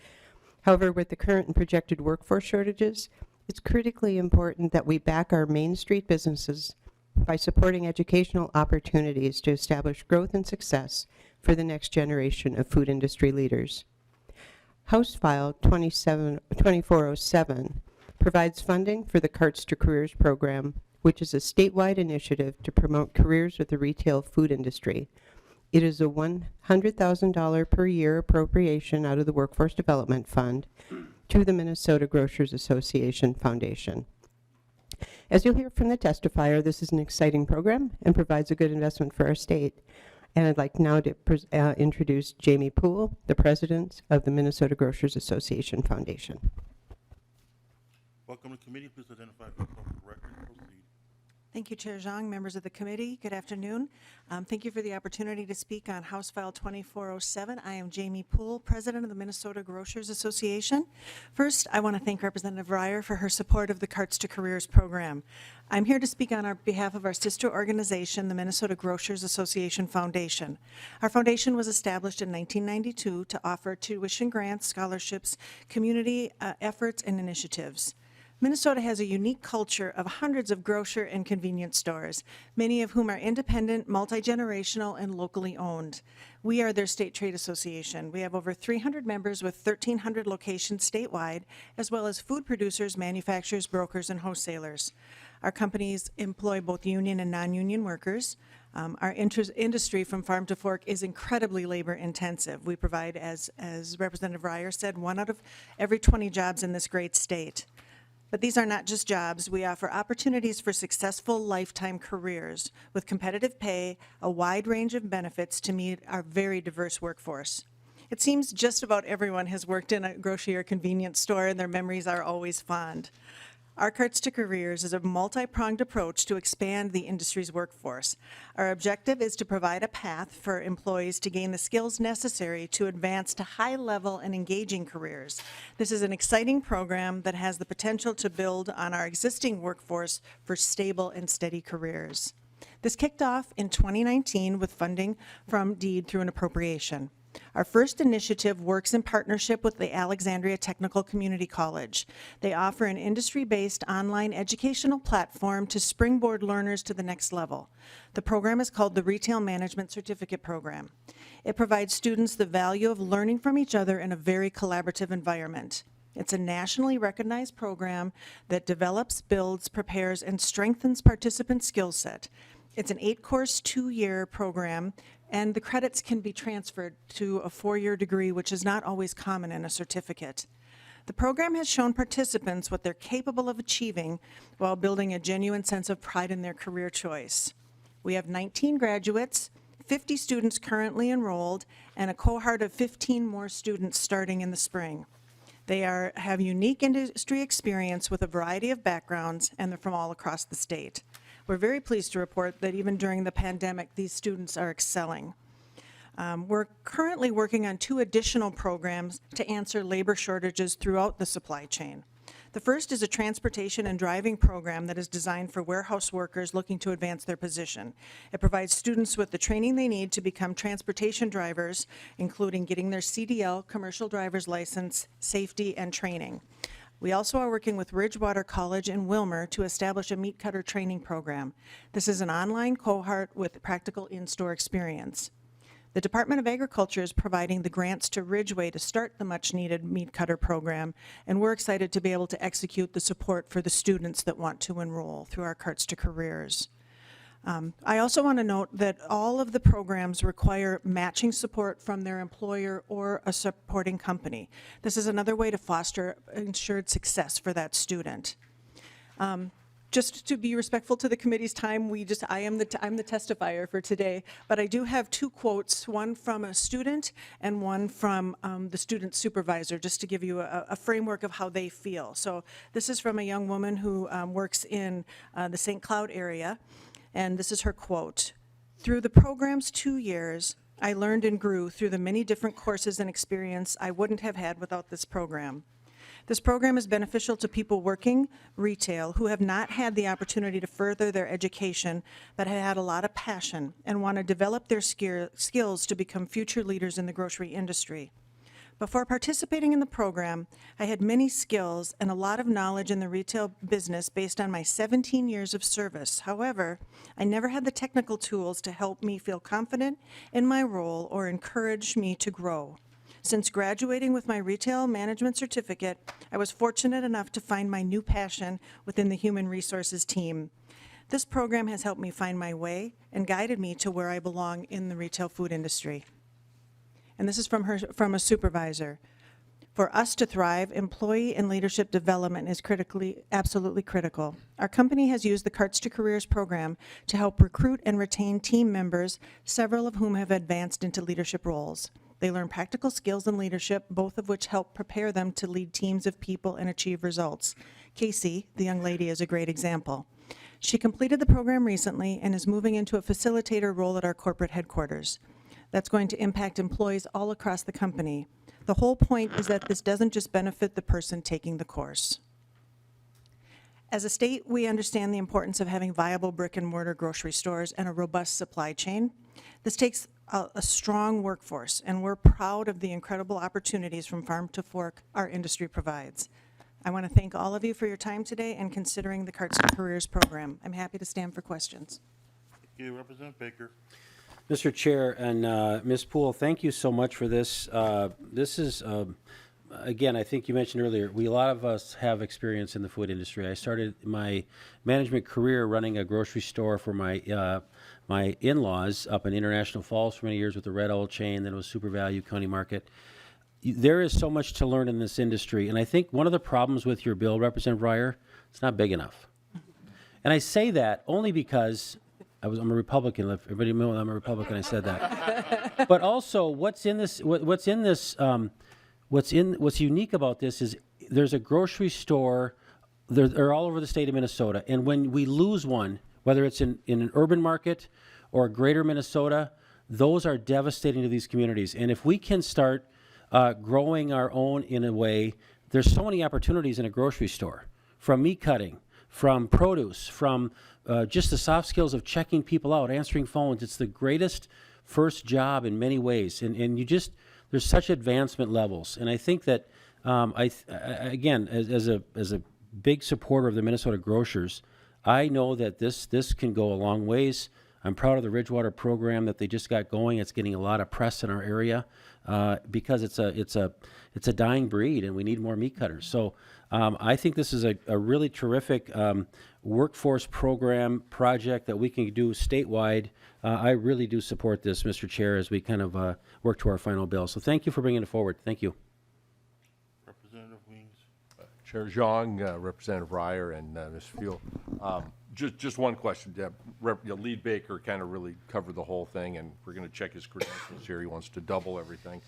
However, with the current and projected workforce shortages, it's critically important that we back our Main Street businesses by supporting educational opportunities to establish growth and success for the next generation of food industry leaders. House File 2407 provides funding for the Carts to Careers program, which is a statewide initiative to promote careers with the retail food industry. It is a $100,000 per year appropriation out of the Workforce Development Fund to the Minnesota Grocers Association Foundation. As you'll hear from the testifier, this is an exciting program and provides a good investment for our state. And I'd like now to introduce Jamie Poole, the president of the Minnesota Grocers Association Foundation. Welcome to committee. Please identify yourself for the record and proceed. Thank you, Chair Xiong, members of the committee. Good afternoon. Thank you for the opportunity to speak on House File 2407. I am Jamie Poole, president of the Minnesota Grocers Association. First, I want to thank Representative Reyer for her support of the Carts to Careers program. I'm here to speak on behalf of our sister organization, the Minnesota Grocers Association Foundation. Our foundation was established in 1992 to offer tuition grants, scholarships, community efforts, and initiatives. Minnesota has a unique culture of hundreds of grocer and convenience stores, many of whom are independent, multi-generational, and locally owned. We are their state trade association. We have over 300 members with 1,300 locations statewide, as well as food producers, manufacturers, brokers, and wholesalers. Our companies employ both union and non-union workers. Our industry from farm to fork is incredibly labor intensive. We provide, as Representative Reyer said, 1 out of every 20 jobs in this great state. But these are not just jobs. We offer opportunities for successful lifetime careers with competitive pay, a wide range of benefits to meet our very diverse workforce. It seems just about everyone has worked in a grocery or convenience store, and their memories are always fond. Our Carts to Careers is a multi-pronged approach to expand the industry's workforce. Our objective is to provide a path for employees to gain the skills necessary to advance to high-level and engaging careers. This is an exciting program that has the potential to build on our existing workforce for stable and steady careers. This kicked off in 2019 with funding from DEED through an appropriation. Our first initiative works in partnership with the Alexandria Technical Community College. They offer an industry-based online educational platform to springboard learners to the next level. The program is called the Retail Management Certificate Program. It provides students the value of learning from each other in a very collaborative environment. It's a nationally recognized program that develops, builds, prepares, and strengthens participants' skill set. It's an 8-course, 2-year program, and the credits can be transferred to a 4-year degree, which is not always common in a certificate. The program has shown participants what they're capable of achieving while building a genuine sense of pride in their career choice. We have 19 graduates, 50 students currently enrolled, and a cohort of 15 more students starting in the spring. They have unique industry experience with a variety of backgrounds, and they're from all across the state. We're very pleased to report that even during the pandemic, these students are excelling. We're currently working on 2 additional programs to answer labor shortages throughout the supply chain. The first is a transportation and driving program that is designed for warehouse workers looking to advance their position. It provides students with the training they need to become transportation drivers, including getting their CDL, commercial driver's license, safety, and training. We also are working with Ridgewater College in Wilmer to establish a meat cutter training program. This is an online cohort with practical in-store experience. The Department of Agriculture is providing the grants to Ridgeway to start the much-needed meat cutter program, and we're excited to be able to execute the support for the students that want to enroll through our Carts to Careers. I also want to note that all of the programs require matching support from their employer or a supporting company. This is another way to foster ensured success for that student. Just to be respectful to the committee's time, I'm the testifier for today, but I do have two quotes, one from a student and one from the student supervisor, just to give you a framework of how they feel. So this is from a young woman who works in the St. Cloud area, and this is her quote. "Through the program's 2 years, I learned and grew through the many different courses and experience I wouldn't have had without this program. This program is beneficial to people working retail who have not had the opportunity to further their education, but have had a lot of passion and want to develop their skills to become future leaders in the grocery industry. Before participating in the program, I had many skills and a lot of knowledge in the retail business based on my 17 years of service. However, I never had the technical tools to help me feel confident in my role or encourage me to grow. Since graduating with my retail management certificate, I was fortunate enough to find my new passion within the human resources team. This program has helped me find my way and guided me to where I belong in the retail food industry." And this is from a supervisor. "For us to thrive, employee and leadership development is absolutely critical. Our company has used the Carts to Careers program to help recruit and retain team members, several of whom have advanced into leadership roles. They learn practical skills and leadership, both of which help prepare them to lead teams of people and achieve results. Casey, the young lady, is a great example. She completed the program recently and is moving into a facilitator role at our corporate headquarters. That's going to impact employees all across the company. The whole point is that this doesn't just benefit the person taking the course. As a state, we understand the importance of having viable brick and mortar grocery stores and a robust supply chain. This takes a strong workforce, and we're proud of the incredible opportunities from farm to fork our industry provides. I want to thank all of you for your time today and considering the Carts to Careers program. I'm happy to stand for questions. Thank you, Representative Baker. Mr. Chair and Ms. Poole, thank you so much for this. This is, again, I think you mentioned earlier, a lot of us have experience in the food industry. I started my management career running a grocery store for my my in-laws up in International Falls for many years with the Red Owl chain, then it was Super Value County Market. There is so much to learn in this industry, and I think one of the problems with your bill, Representative Reyer, it's not big enough. And I say that only because I'm a Republican. Everybody knows I'm a Republican. I said that. But also, what's unique about this is there's a grocery store. They're all over the state of Minnesota, and when we lose one, whether it's in an urban market or greater Minnesota, those are devastating to these communities. And if we can start growing our own in a way, there's so many opportunities in a grocery store, from meat cutting, from produce, from just the soft skills of checking people out, answering phones. It's the greatest first job in many ways. And there's such advancement levels. And I think that, again, as a big supporter of the Minnesota grocers, I know that this can go a long ways. I'm proud of the Ridgewater program that they just got going. It's getting a lot of press in our area because it's a dying breed, and we need more meat cutters. So I think this is a really terrific workforce program project that we can do statewide. I really do support this, Mr. Chair, as we kind of work to our final bill. So thank you for bringing it forward. Thank you. Representative Weems. Chair Xiong, Representative Reyer, and Ms. Fuel. Just one question. Lead Baker kind of really covered the whole thing, and we're going to check his credentials here. He wants to double everything.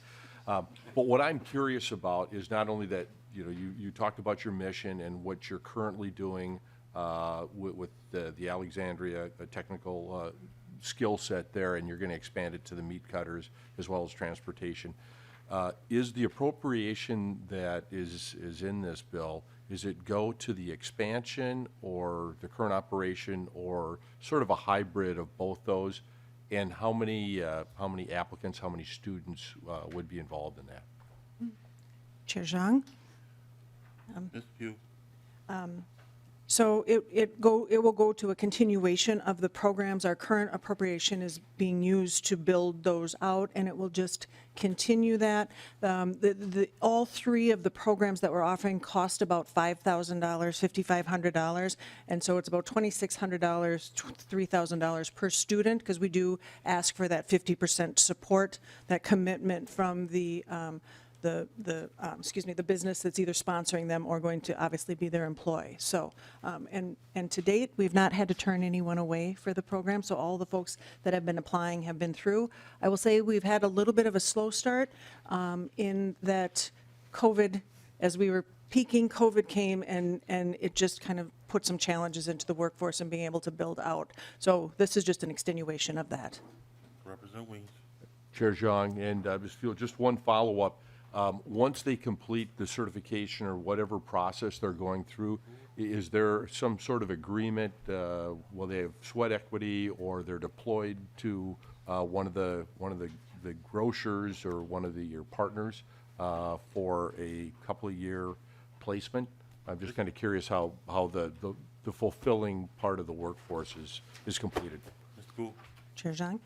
But what I'm curious about is not only that you talked about your mission and what you're currently doing with the Alexandria technical skill set there, and you're going to expand it to the meat cutters as well as transportation. Is the appropriation that is in this bill, is it go to the expansion or the current operation, or sort of a hybrid of both those? And how many applicants, how many students would be involved in that? Chair Xiong? Ms. Pugh. So it will go to a continuation of the programs. Our current appropriation is being used to build those out, and it will just continue that. All three of the programs that we're offering cost about $5,000, $5,500, and so it's about $2,600, $3,000 per student, because we do ask for that 50% support, that commitment from the business that's either sponsoring them or going to obviously be their employee. So, and to date, we've not had to turn anyone away for the program, so all the folks that have been applying have been through. I will say we've had a little bit of a slow start in that COVID, as we were peaking, COVID came and it just kind of put some challenges into the workforce and being able to build out. So this is just an extenuation of that. Representative Weems. Chair Xiong, and just one follow-up. Once they complete the certification or whatever process they're going through, is there some sort of agreement, will they have sweat equity, or they're deployed to one of the grocers or one of your partners for a couple of year placement? I'm just kind of curious how the fulfilling part of the workforce is completed. Ms. Cool. Chair Xiong.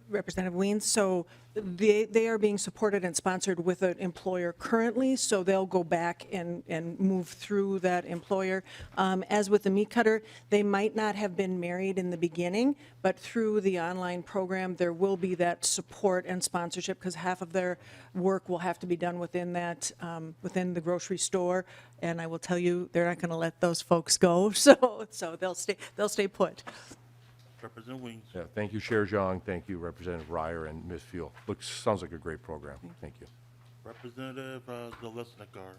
Representative Weems, so they are being supported and sponsored with an employer currently, so they'll go back and move through that employer. As with the meat cutter, they might not have been married in the beginning, but through the online program, there will be that support and sponsorship, because half of their work will have to be done within that, within the grocery store. And I will tell you, they're not going to let those folks go, so they'll stay put. Representative Weems. Yeah, thank you, Chair Xiong. Thank you, Representative Reyer and Ms. Fuel. Sounds like a great program. Thank you. Representative Zalesnikar.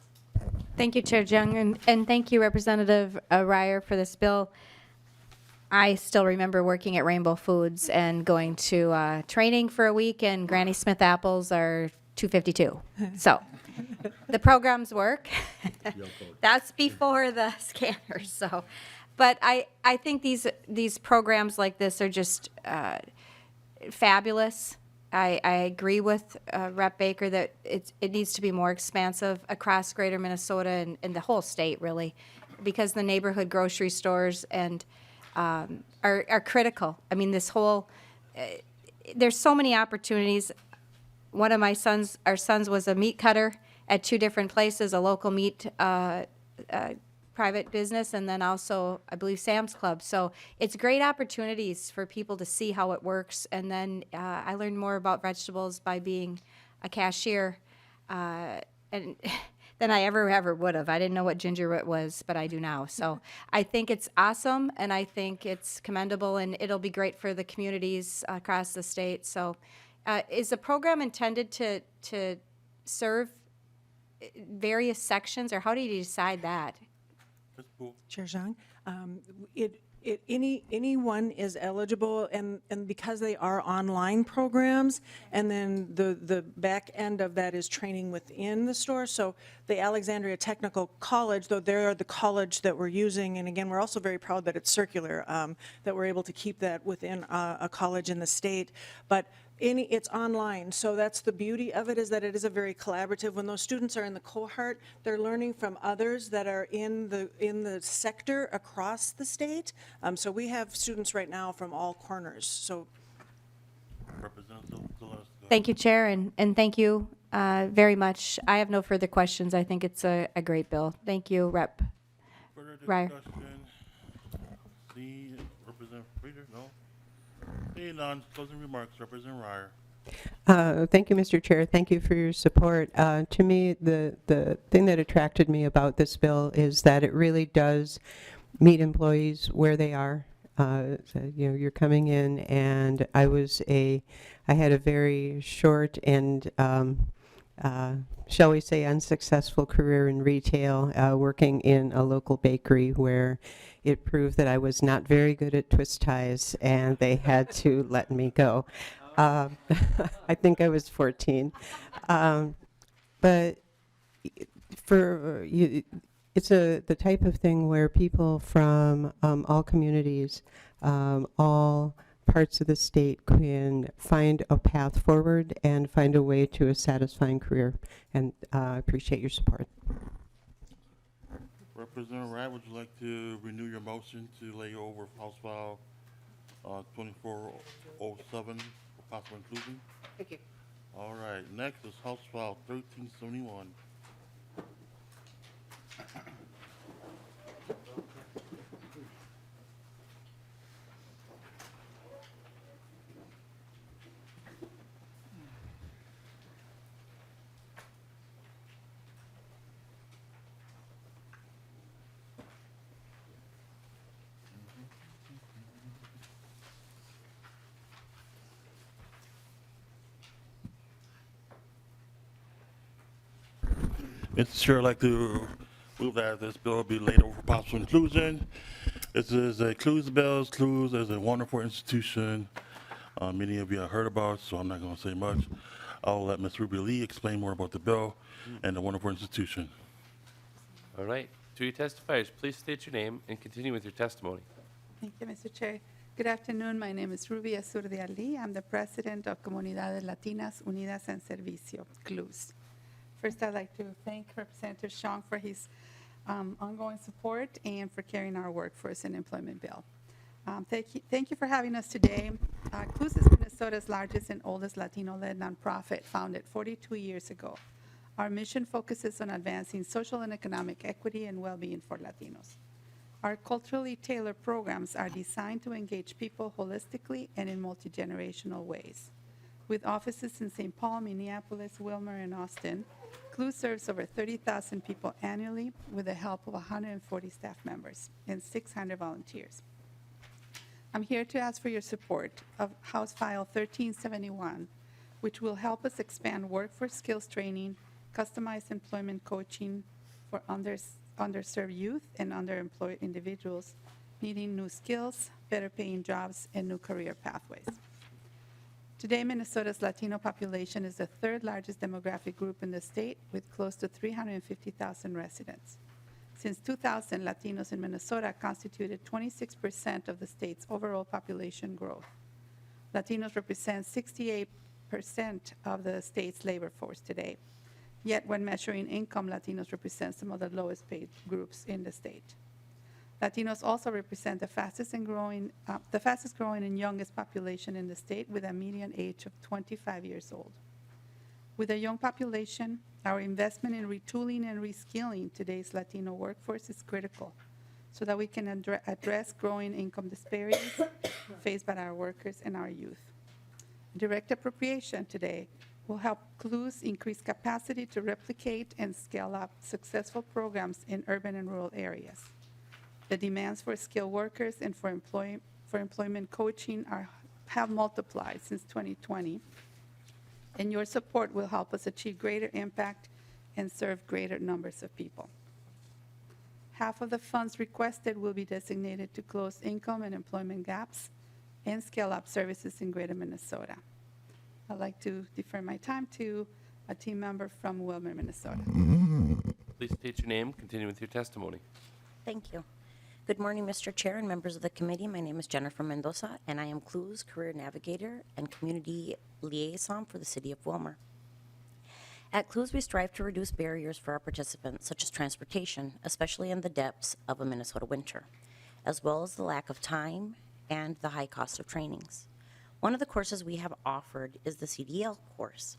Thank you, Chair Xiong, and thank you, Representative Reyer, for this bill. I still remember working at Rainbow Foods and going to training for a week, and Granny Smith apples are $2.52. So the programs work. That's before the scanners. So, but I think these programs like this are just fabulous. I agree with Rep. Baker that it needs to be more expansive across greater Minnesota and the whole state, really, because the neighborhood grocery stores and are critical. I mean, this whole, there's so many opportunities. One of our sons was a meat cutter at two different places, a local meat private business, and then also, I believe, Sam's Club. So it's great opportunities for people to see how it works. And then I learned more about vegetables by being a cashier and than I ever would have. I didn't know what ginger root was, but I do now. So I think it's awesome, and I think it's commendable, and it'll be great for the communities across the state. So is the program intended to serve various sections, or how do you decide that? Chair Xiong, anyone is eligible, and because they are online programs, and then the back end of that is training within the store. So the Alexandria Technical College, though they're the college that we're using, and again, we're also very proud that it's circular, that we're able to keep that within a college in the state. But it's online, so that's the beauty of it, is that it is a very collaborative. When those students are in the cohort, they're learning from others that are in the sector across the state. So we have students right now from all corners. So, thank you, Chair, and thank you very much. I have no further questions. I think it's a great bill. Thank you, Rep. Reyer. See, Representative Frieder, no? Seeing none, closing remarks, Representative Reyer. Thank you, Mr. Chair. Thank you for your support. To me, the thing that attracted me about this bill is that it really does meet employees where they are. So, you're coming in, and I had a very short and shall we say unsuccessful career in retail, working in a local bakery where it proved that I was not very good at twist ties, and they had to let me go. I think I was 14. But for you, it's the type of thing where people from all communities, all parts of the state can find a path forward and find a way to a satisfying career. And I appreciate your support. Representative Wright, would you like to renew your motion to lay over House File 2407 for possible inclusion? Thank you. All right, next is House File 1371. Mr. Chair, I'd like to move that this bill be laid over for possible inclusion. This is a Clues bill. Clues is a wonderful institution. Many of you have heard about, so I'm not going to say much. I'll let Ms. Ruby Lee explain more about the bill and the wonderful institution. All right. To your testifiers, please state your name and continue with your testimony. Thank you, Mr. Chair. Good afternoon. My name is Ruby Azurdia-Lee. I'm the president of Comunidades, Latinas, Unidas, and Servicio, CLUS. First, I'd like to thank Representative Xiong for his ongoing support and for carrying our workforce and employment bill. Thank you for having us today. CLUS is Minnesota's largest and oldest Latino-led nonprofit, founded 42 years ago. Our mission focuses on advancing social and economic equity and well-being for Latinos. Our culturally tailored programs are designed to engage people holistically and in multi-generational ways. With offices in St. Paul, Minneapolis, Wilmer, and Austin, CLUS serves over 30,000 people annually with the help of 140 staff members and 600 volunteers. I'm here to ask for your support of House File 1371, which will help us expand workforce skills training, customized employment coaching for underserved youth and underemployed individuals needing new skills, better paying jobs, and new career pathways. Today, Minnesota's Latino population is the third largest demographic group in the state with close to 350,000 residents. Since 2000, Latinos in Minnesota constituted 26% of the state's overall population growth. Latinos represent 68% of the state's labor force today. Yet when measuring income, Latinos represent some of the lowest paid groups in the state. Latinos also represent the fastest growing and youngest population in the state with a median age of 25 years old. With a young population, our investment in retooling and reskilling today's Latino workforce is critical so that we can address growing income disparities faced by our workers and our youth. Direct appropriation today will help CLUS increase capacity to replicate and scale up successful programs in urban and rural areas. The demands for skilled workers and for employment coaching have multiplied since 2020, and your support will help us achieve greater impact and serve greater numbers of people. Half of the funds requested will be designated to close income and employment gaps and scale up services in Greater Minnesota. I'd like to defer my time to a team member from Wilmer, Minnesota. Please state your name, continue with your testimony. Thank you. Good morning, Mr. Chair and members of the committee. My name is Jennifer Mendoza, and I am CLUS Career Navigator and Community Liaison for the City of Wilmer. At CLUS, we strive to reduce barriers for our participants, such as transportation, especially in the depths of a Minnesota winter, as well as the lack of time and the high cost of trainings. One of the courses we have offered is the CDL course,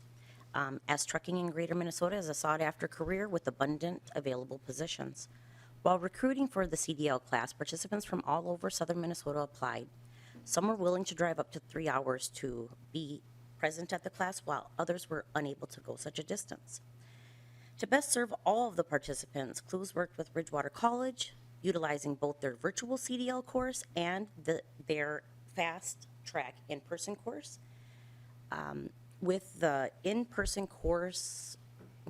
as trucking in Greater Minnesota is a sought-after career with abundant available positions. While recruiting for the CDL class, participants from all over southern Minnesota applied. Some were willing to drive up to 3 hours to be present at the class, while others were unable to go such a distance. To best serve all of the participants, CLUS worked with Bridgewater College, utilizing both their virtual CDL course and their fast track in-person course. With the in-person course,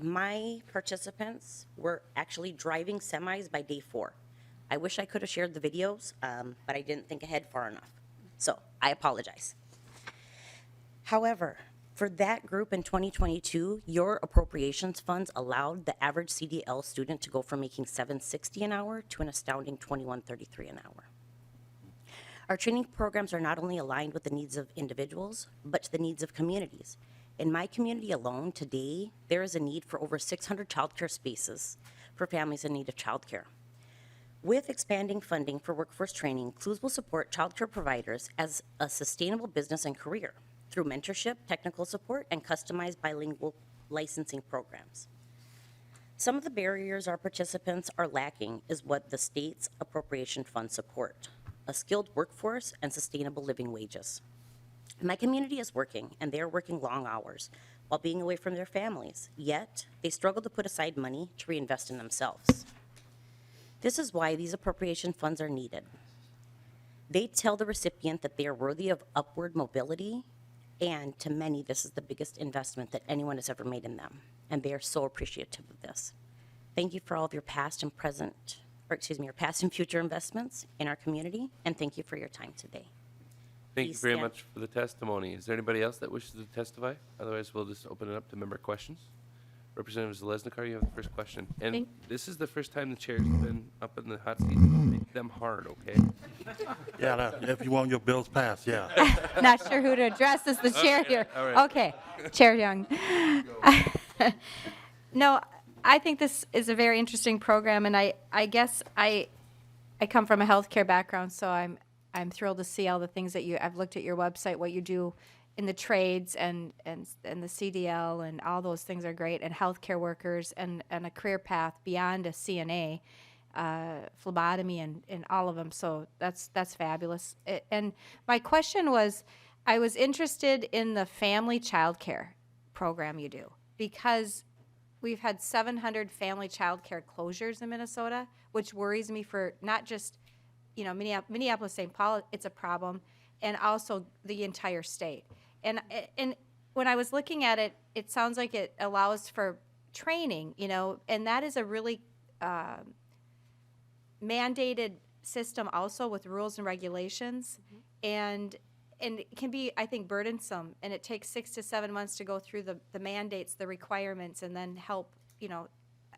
my participants were actually driving semis by day 4. I wish I could have shared the videos, but I didn't think ahead far enough. So I apologize. However, for that group in 2022, your appropriations funds allowed the average CDL student to go from making $7.60 an hour to an astounding $21.33 an hour. Our training programs are not only aligned with the needs of individuals, but to the needs of communities. In my community alone, today, there is a need for over 600 childcare spaces for families in need of childcare. With expanding funding for workforce training, CLUES will support childcare providers as a sustainable business and career through mentorship, technical support, and customized bilingual licensing programs. Some of the barriers our participants are lacking is what the state's appropriation funds support: a skilled workforce and sustainable living wages. My community is working, and they are working long hours while being away from their families, yet they struggle to put aside money to reinvest in themselves. This is why these appropriation funds are needed. They tell the recipient that they are worthy of upward mobility, and to many, this is the biggest investment that anyone has ever made in them, and they are so appreciative of this. Thank you for all of your past and future investments in our community, and thank you for your time today. Thank you Please very stand. much for the testimony. Is there anybody else that wishes to testify? Otherwise, we'll just open it up to member questions. Representative Zalesnikar, you have the first question. And this is the first time the chair's been up in the hot seat. Make them hard, okay? Yeah, if you want your bills passed, yeah. Not sure who to address as the chair Okay, here. all right. Okay, Chair Xiong. No, I think this is a very interesting program, and I guess I come from a healthcare background, so I'm thrilled to see all the things that I've looked at your website, what you do in the trades and the CDL, and all those things are great, and healthcare workers and a career path beyond a CNA, phlebotomy and all of them. So that's fabulous. And my question was, I was interested in the family child care program you do, because we've had 700 family child care closures in Minnesota, which worries me for not just, Minneapolis, St. Paul, it's a problem, and also the entire state. And when I was looking at it, it sounds like it allows for training, and that is a really mandated system also with rules and regulations. And it can be, I think, burdensome, and it takes 6 to 7 months to go through the mandates, the requirements, and then help,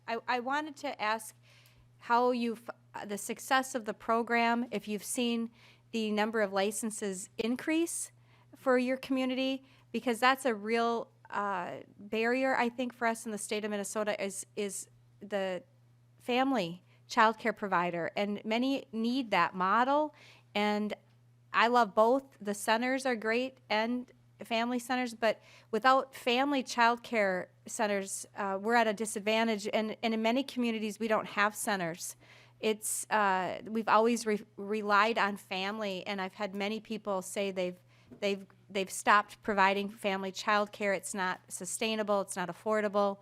I wanted to ask how the success of the program, if you've seen the number of licenses increase for your community, because that's a real barrier, I think, for us in the state of Minnesota is the family child care provider, and many need that model. And I love both. The centers are great and family centers, but without family child care centers, we're at a disadvantage. And in many communities, we don't have centers. It's we've always relied on family, and I've had many people say they've stopped providing family child care. It's not sustainable. It's not affordable.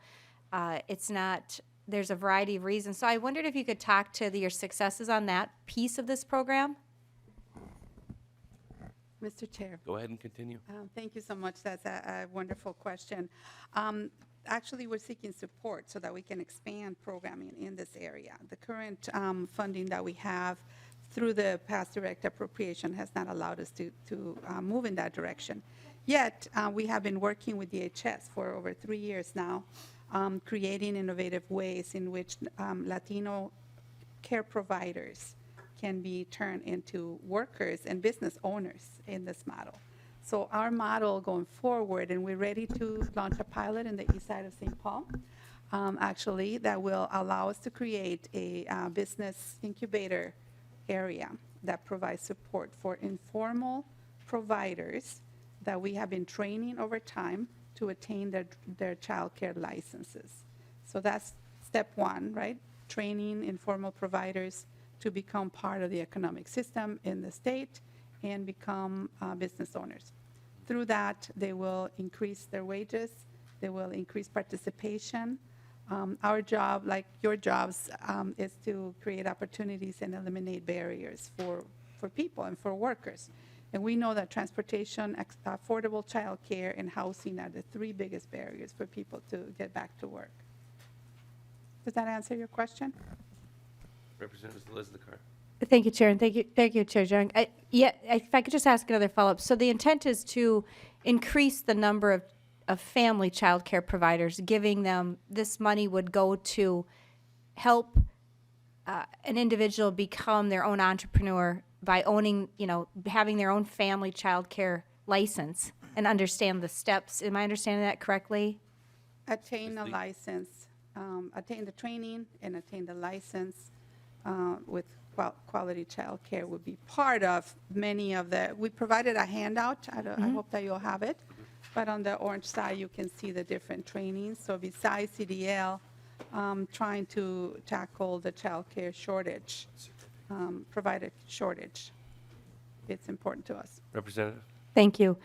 It's not. There's a variety of reasons. So I wondered if you could talk to your successes on that piece of this program. Mr. Chair. Go ahead and continue. Thank you so much. That's a wonderful question. Actually, we're seeking support so that we can expand programming in this area. The current funding that we have through the past direct appropriation has not allowed us to move in that direction. Yet, we have been working with DHS for over 3 years now, creating innovative ways in which Latino care providers can be turned into workers and business owners in this model. So our model going forward, and we're ready to launch a pilot in the east side of St. Paul, actually, that will allow us to create a business incubator area that provides support for informal providers that we have been training over time to attain their child care licenses. So that's step one, right? Training informal providers to become part of the economic system in the state and become business owners. Through that, they will increase their wages, they will increase participation. Our job, like your jobs, is to create opportunities and eliminate barriers for people and for workers. And we know that transportation, affordable child care, and housing are the 3 biggest barriers for people to get back to work. Does that answer your question? Representative Zalesnikar. Thank you, Chair, and thank you, Chair Xiong. If I could just ask another follow-up. So the intent is to increase the number of family child care providers, giving them, this money would go to help an individual become their own entrepreneur by owning, having their own family child care license and understand the steps. Am I understanding that correctly? Attain a license, attain the training and attain the license. with quality child care would be part of many of the, we provided a handout. I hope that you'll have it. But on the orange side, you can see the different trainings. So besides CDL, trying to tackle the child care shortage, provider shortage. It's important to us. Representative? Thank you,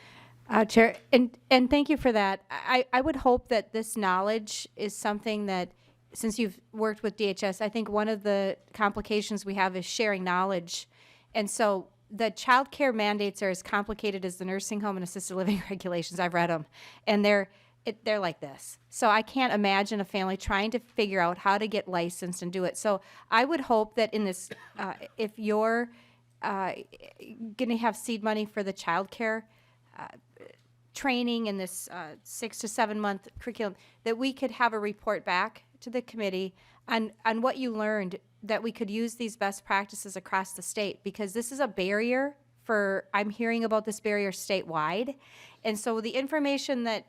Chair, and thank you for that. I would hope that this knowledge is something that, since you've worked with DHS, I think one of the complications we have is sharing knowledge. And so the child care mandates are as complicated as the nursing home and assisted living regulations. I've read them, and they're like this. So I can't imagine a family trying to figure out how to get licensed and do it. So I would hope that in this, if you're going to have seed money for the child care training in this 6 to 7 month curriculum, that we could have a report back to the committee on what you learned, that we could use these best practices across the state, because this is a barrier for, I'm hearing about this barrier statewide. And so the information that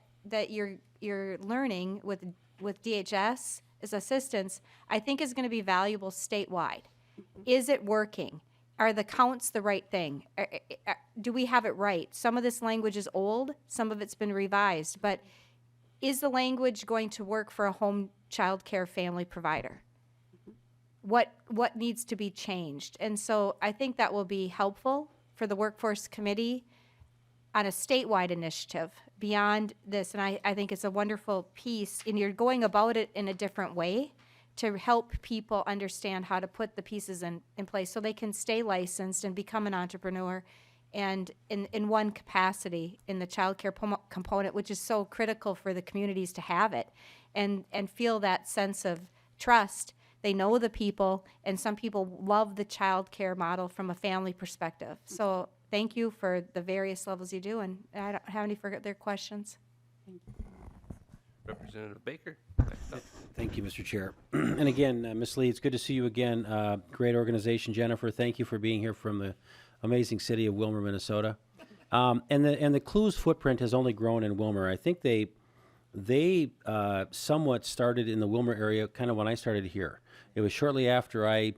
you're learning with DHS as assistance, I think is going to be valuable statewide. Is it working? Are the counts the right thing? Do we have it right? Some of this language is old, some of it's been revised, but is the language going to work for a home child care family provider? What needs to be changed? And so I think that will be helpful for the Workforce Committee on a statewide initiative beyond this. And I think it's a wonderful piece, and you're going about it in a different way to help people understand how to put the pieces in place so they can stay licensed and become an entrepreneur, and in one capacity in the child care component, which is so critical for the communities to have it and feel that sense of trust. They know the people, and some people love the child care model from a family perspective. So thank you for the various levels you do, and I don't have any further questions. Representative Baker? Thank you, Mr. Chair. And again, Ms. Lee, it's good to see you again. Great organization. Jennifer, thank you for being here from the amazing city of Wilmer, Minnesota. And the Clues footprint has only grown in Wilmer. I think they somewhat started in the Wilmer area kind of when I started here. It was shortly after I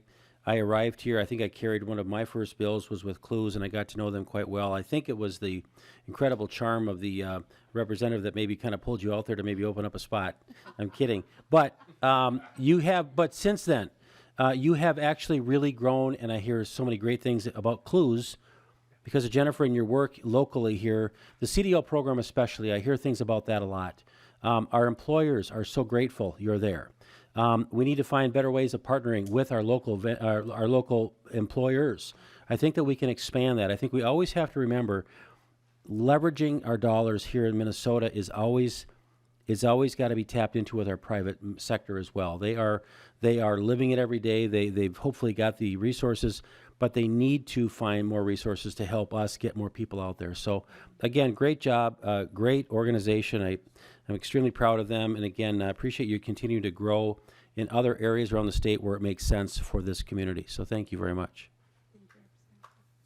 arrived here. I think I carried one of my first bills was with Clues, and I got to know them quite well. I think it was the incredible charm of the representative that maybe kind of pulled you out there to maybe open up a spot. I'm kidding. But but since then, you have actually really grown, and I hear so many great things about Clues because of Jennifer and your work locally here. The CDL program especially, I hear things about that a lot. Our employers are so grateful you're there. We need to find better ways of partnering with our local employers. I think that we can expand that. I think we always have to remember leveraging our dollars here in Minnesota is always got to be tapped into with our private sector as well. They are living it every day. They've hopefully got the resources, but they need to find more resources to help us get more people out there. So again, great job, great organization. I'm extremely proud of them, and again, I appreciate you continuing to grow in other areas around the state where it makes sense for this community. So thank you very much.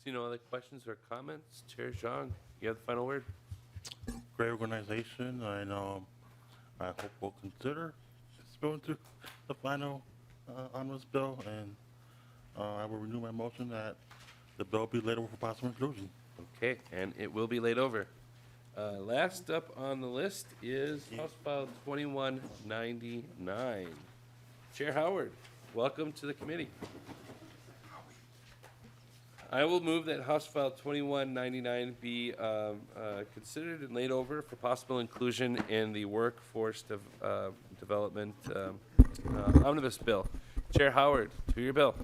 See no other questions or comments? Chair Xiong, you have the final word. Great organization, and I hope we'll consider going through the final omnibus bill, and I will renew my motion that the bill be laid over for possible inclusion. Okay, and it will be laid over. Last up on the list is House File 2199. Chair Howard, welcome to the committee. I will move that House File 2199 be considered and laid over for possible inclusion in the Workforce Development Omnibus Bill. Chair Howard, to your bill.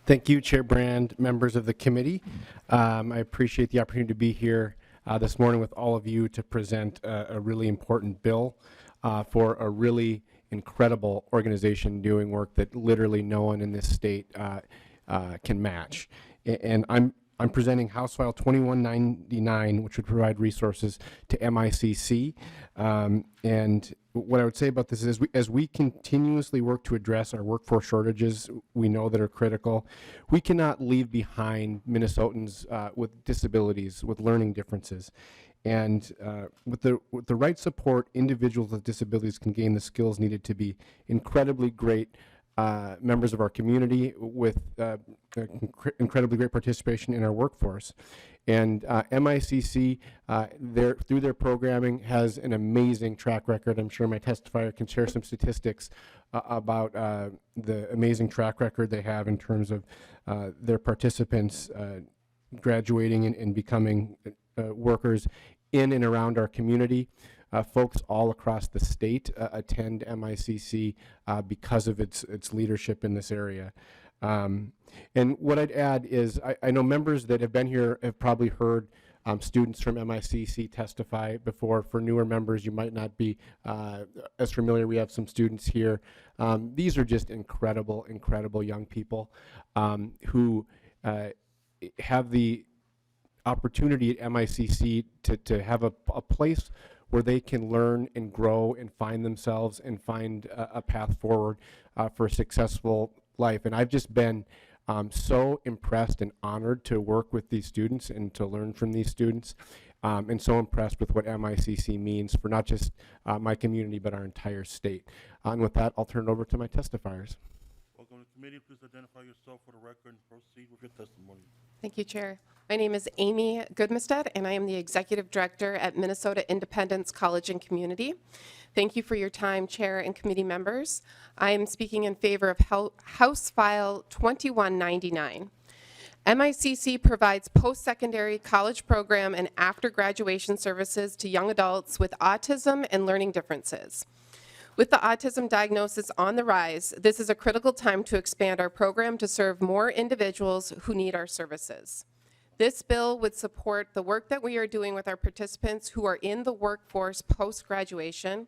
Thank you, Chair Brand, members of the committee. I appreciate the opportunity to be here this morning with all of you to present a really important bill for a really incredible organization doing work that literally no one in this state can match. And I'm presenting House File 2199, which would provide resources to MICC. And what I would say about this is as we continuously work to address our workforce shortages we know that are critical, we cannot leave behind Minnesotans with disabilities, with learning differences. And with the right support, individuals with disabilities can gain the skills needed to be incredibly great members of our community with incredibly great participation in our workforce. And MICC, through their programming, has an amazing track record. I'm sure my testifier can share some statistics about the amazing track record they have in terms of their participants graduating and becoming workers in and around our community. Folks all across the state attend MICC because of its leadership in this area. And what I'd add is I know members that have been here have probably heard students from MICC testify before. For newer members, you might not be as familiar. We have some students here. These are just incredible, incredible young people who have the opportunity at MICC to have a place where they can learn and grow and find themselves and find a path forward for a successful life. And I've just been so impressed and honored to work with these students and to learn from these students, and so impressed with what MICC means for not just my community but our entire state. And with that, I'll turn it over to my testifiers. Welcome to the committee. Please identify yourself for the record and proceed with your testimony. Thank you, Chair. My name is Amy Goodmestead, and I am the Executive Director at Minnesota Independence College and Community. Thank you for your time, Chair and committee members. I am speaking in favor of House File 2199. MICC provides post-secondary college program and after-graduation services to young adults with autism and learning differences. With the autism diagnosis on the rise, this is a critical time to expand our program to serve more individuals who need our services. This bill would support the work that we are doing with our participants who are in the workforce post-graduation,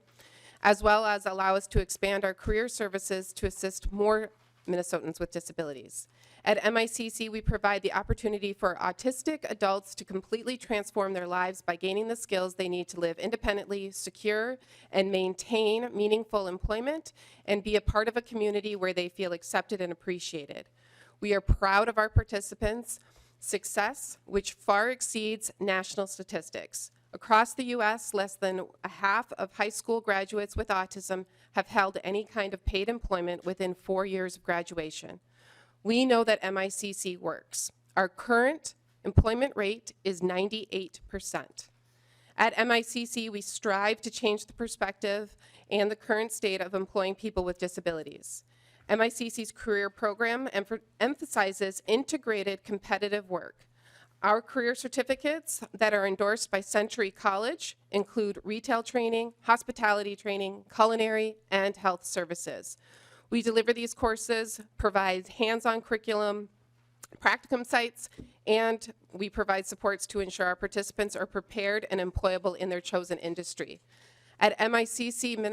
as well as allow us to expand our career services to assist more Minnesotans with disabilities. At MICC, we provide the opportunity for autistic adults to completely transform their lives by gaining the skills they need to live independently, secure, and maintain meaningful employment, and be a part of a community where they feel accepted and appreciated. We are proud of our participants' success, which far exceeds national statistics. Across the U.S., less than a half of high school graduates with autism have held any kind of paid employment within 4 years of graduation. We know that MICC works. Our current employment rate is 98%. At MICC, we strive to change the perspective and the current state of employing people with disabilities. MICC's career program emphasizes integrated competitive work. Our career certificates that are endorsed by Century College include retail training, hospitality training, culinary, and health services. We deliver these courses, provide hands-on curriculum, practicum sites, and we provide supports to ensure our participants are prepared and employable in their chosen industry. At MICC,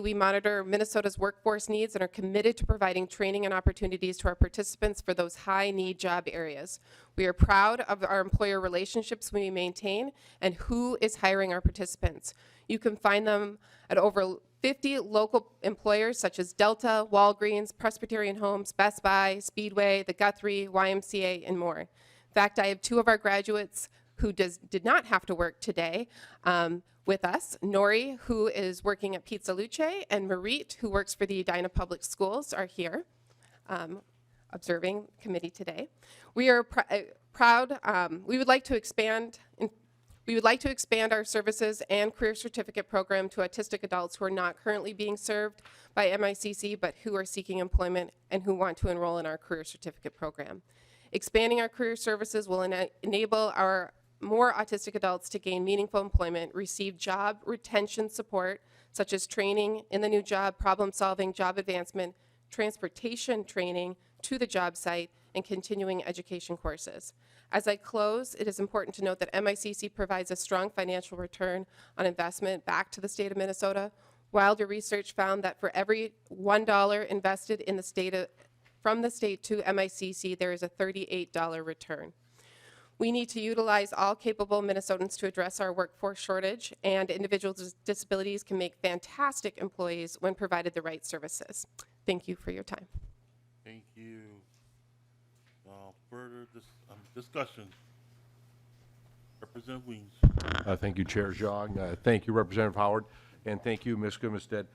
we monitor Minnesota's workforce needs and are committed to providing training and opportunities to our participants for those high-need job areas. We are proud of our employer relationships we maintain and who is hiring our participants. You can find them at over 50 local employers such as Delta, Walgreens, Presbyterian Homes, Best Buy, Speedway, the Guthrie, YMCA, and more. In fact, I have two of our graduates who did not have to work today with us. Nori, who is working at Pizza Luce, and Marit, who works for the Edina Public Schools, are here observing committee today. We are proud. We would like to expand our services and career certificate program to autistic adults who are not currently being served by MICC, but who are seeking employment and who want to enroll in our career certificate program. Expanding our career services will enable our more autistic adults to gain meaningful employment, receive job retention support, such as training in the new job, problem solving, job advancement, transportation training to the job site, and continuing education courses. As I close, it is important to note that MICC provides a strong financial return on investment back to the state of Minnesota. Wilder research found that for every $1 invested in the state from the state to MICC, there is a $38 return. We need to utilize all capable Minnesotans to address our workforce shortage, and individuals with disabilities can make fantastic employees when provided the right services. Thank you for your time. Thank you. Further discussion. Representative Weems. Thank you, Chair Xiong. Thank you, Representative Howard, and thank you, Ms. Gumestead.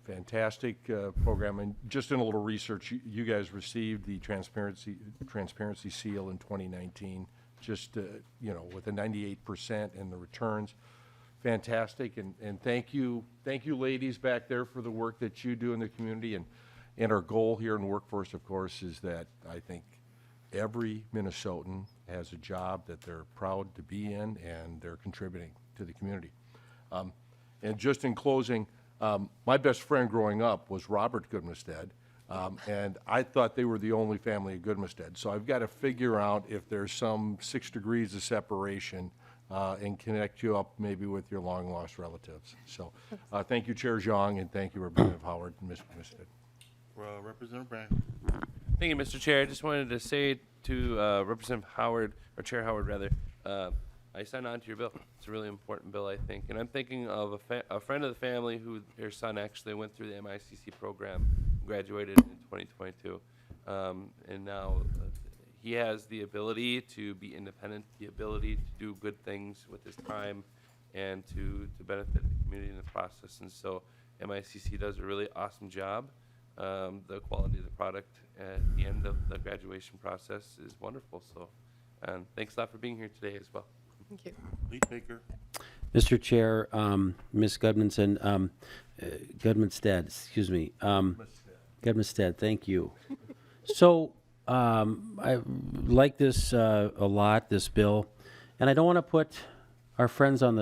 fantastic program. And just in a little research, you guys received the transparency seal in 2019, just with a 98% in the returns. Fantastic, and thank you ladies back there for the work that you do in the community. And our goal here in Workforce, of course, is that I think every Minnesotan has a job that they're proud to be in and they're contributing to the community. And just in closing, my best friend growing up was Robert Goodmestead, and I thought they were the only family of Goodmestead. So I've got to figure out if there's some 6 degrees of separation and connect you up maybe with your long-lost relatives. So thank you, Chair Xiong, and thank you, Representative Howard and Mr. Goodmestead. Representative Brand. Thank you, Mr. Chair. I just wanted to say to Representative Howard, or Chair Howard rather, I signed on to your bill. It's a really important bill, I think. And I'm thinking of a friend of the family who their son actually went through the MICC program, graduated in 2022. And now he has the ability to be independent, the ability to do good things with his time, and to benefit the community in the process. And so MICC does a really awesome job. The quality of the product at the end of the graduation process is wonderful. So thanks a lot for being here today as well. Thank you. Lee Baker. Mr. Chair, Ms. Gudmundson, Gudmundstead, excuse me. Gudmundstead, thank you. So I like this a lot, this bill, and I don't want to put our friends on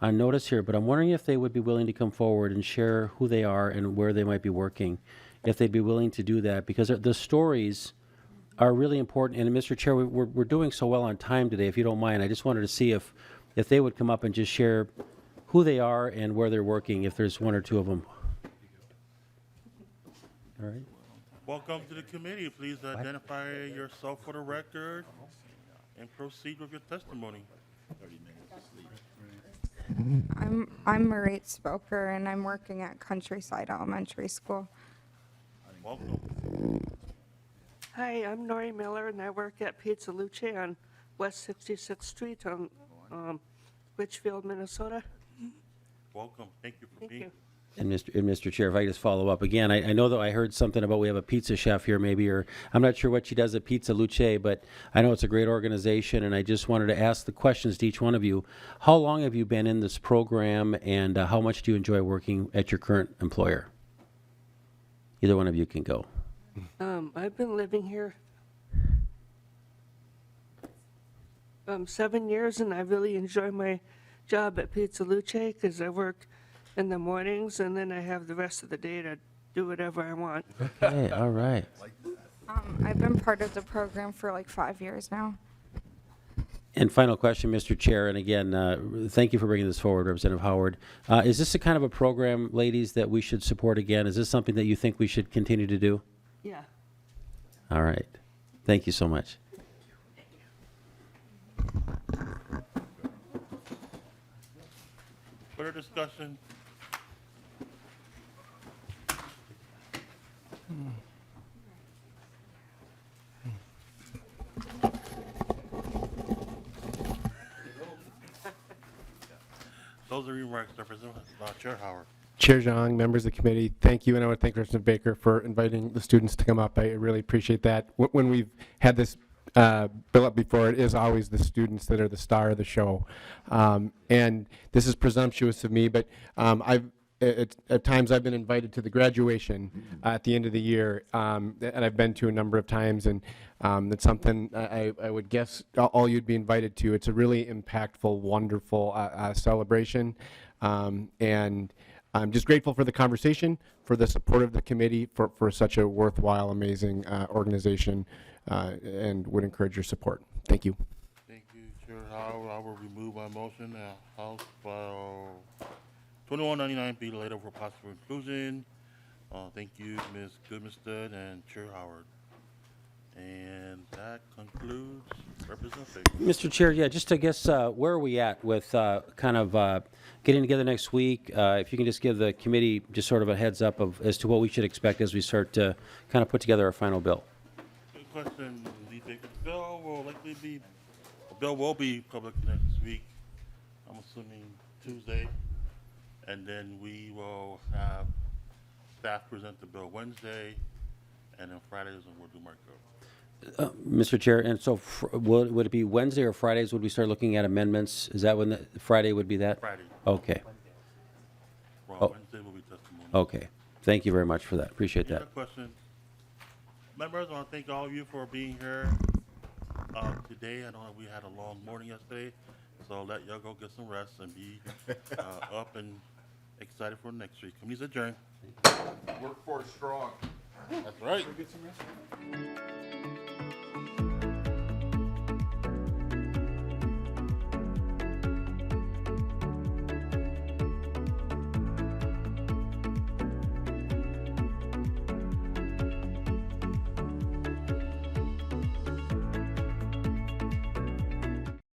notice here, but I'm wondering if they would be willing to come forward and share who they are and where they might be working, if they'd be willing to do that, because the stories are really important. And Mr. Chair, we're doing so well on time today, if you don't mind. I just wanted to see if they would come up and just share who they are and where they're working, if there's 1 or 2 of them. All right. Welcome to the committee. Please identify yourself for the record and proceed with your testimony. I'm Marie Spoker, and I'm working at Countryside Elementary School. Welcome. Hi, I'm Nori Miller, and I work at Pizza Luce on West 66th Street on Richfield, Minnesota. Welcome. Thank you for being here. And Mr. Chair, if I just follow up again, I know that I heard something about we have a pizza chef here maybe, or I'm not sure what she does at Pizza Luce, but I know it's a great organization, and I just wanted to ask the questions to each one of you. How long have you been in this program, and how much do you enjoy working at your current employer? Either one of you can go. I've been living here 7 years, and I really enjoy my job at Pizza Luce because I work in the mornings, and then I have the rest of the day to do whatever I want. Okay, all right. I've been part of the program for like 5 years now. And final question, Mr. Chair, and again, thank you for bringing this forward, Representative Howard. Is this the kind of a program, ladies, that we should support again? Is this something that you think we should continue to do? Yeah. All right. Thank you so much. Further discussion? Those are remarks, Representative Chair Howard. Chair Xiong, members of the committee, thank you, and I want to thank Representative Baker for inviting the students to come up. I really appreciate that. When we've had this bill up before, it is always the students that are the star of the show. And this is presumptuous of me, but at times I've been invited to the graduation at the end of the year, and I've been to a number of times, and it's something I would guess all you'd be invited to. It's a really impactful, wonderful celebration, and I'm just grateful for the conversation, for the support of the committee, for such a worthwhile, amazing organization, and would encourage your support. Thank you. Thank you, Chair Howard. I will remove my motion. House File 2199 be laid over for possible inclusion. Thank you, Ms. Goodmestead and Chair Howard. And that concludes Representative Baker. Mr. Chair, yeah, just I guess where are we at with kind of getting together next week? If you can just give the committee just sort of a heads up as to what we should expect as we start to kind of put together our final bill. Good question, Lee Baker. The bill will be public next week. I'm assuming Tuesday. And then we will have staff present the bill Wednesday, and then Fridays we'll do markup. Mr. Chair, and so would it be Wednesday or Fridays would we start looking at amendments? Is that when Friday would be that? Friday. Okay, Well, Wednesday will be testimony. okay. Thank you very much for that. Appreciate Any that. other questions? Members, I want to thank all of you for being here today. I know we had a long morning yesterday, so let y'all go get some rest and be up and excited for next week. Committee's adjourned. Workforce strong. That's right.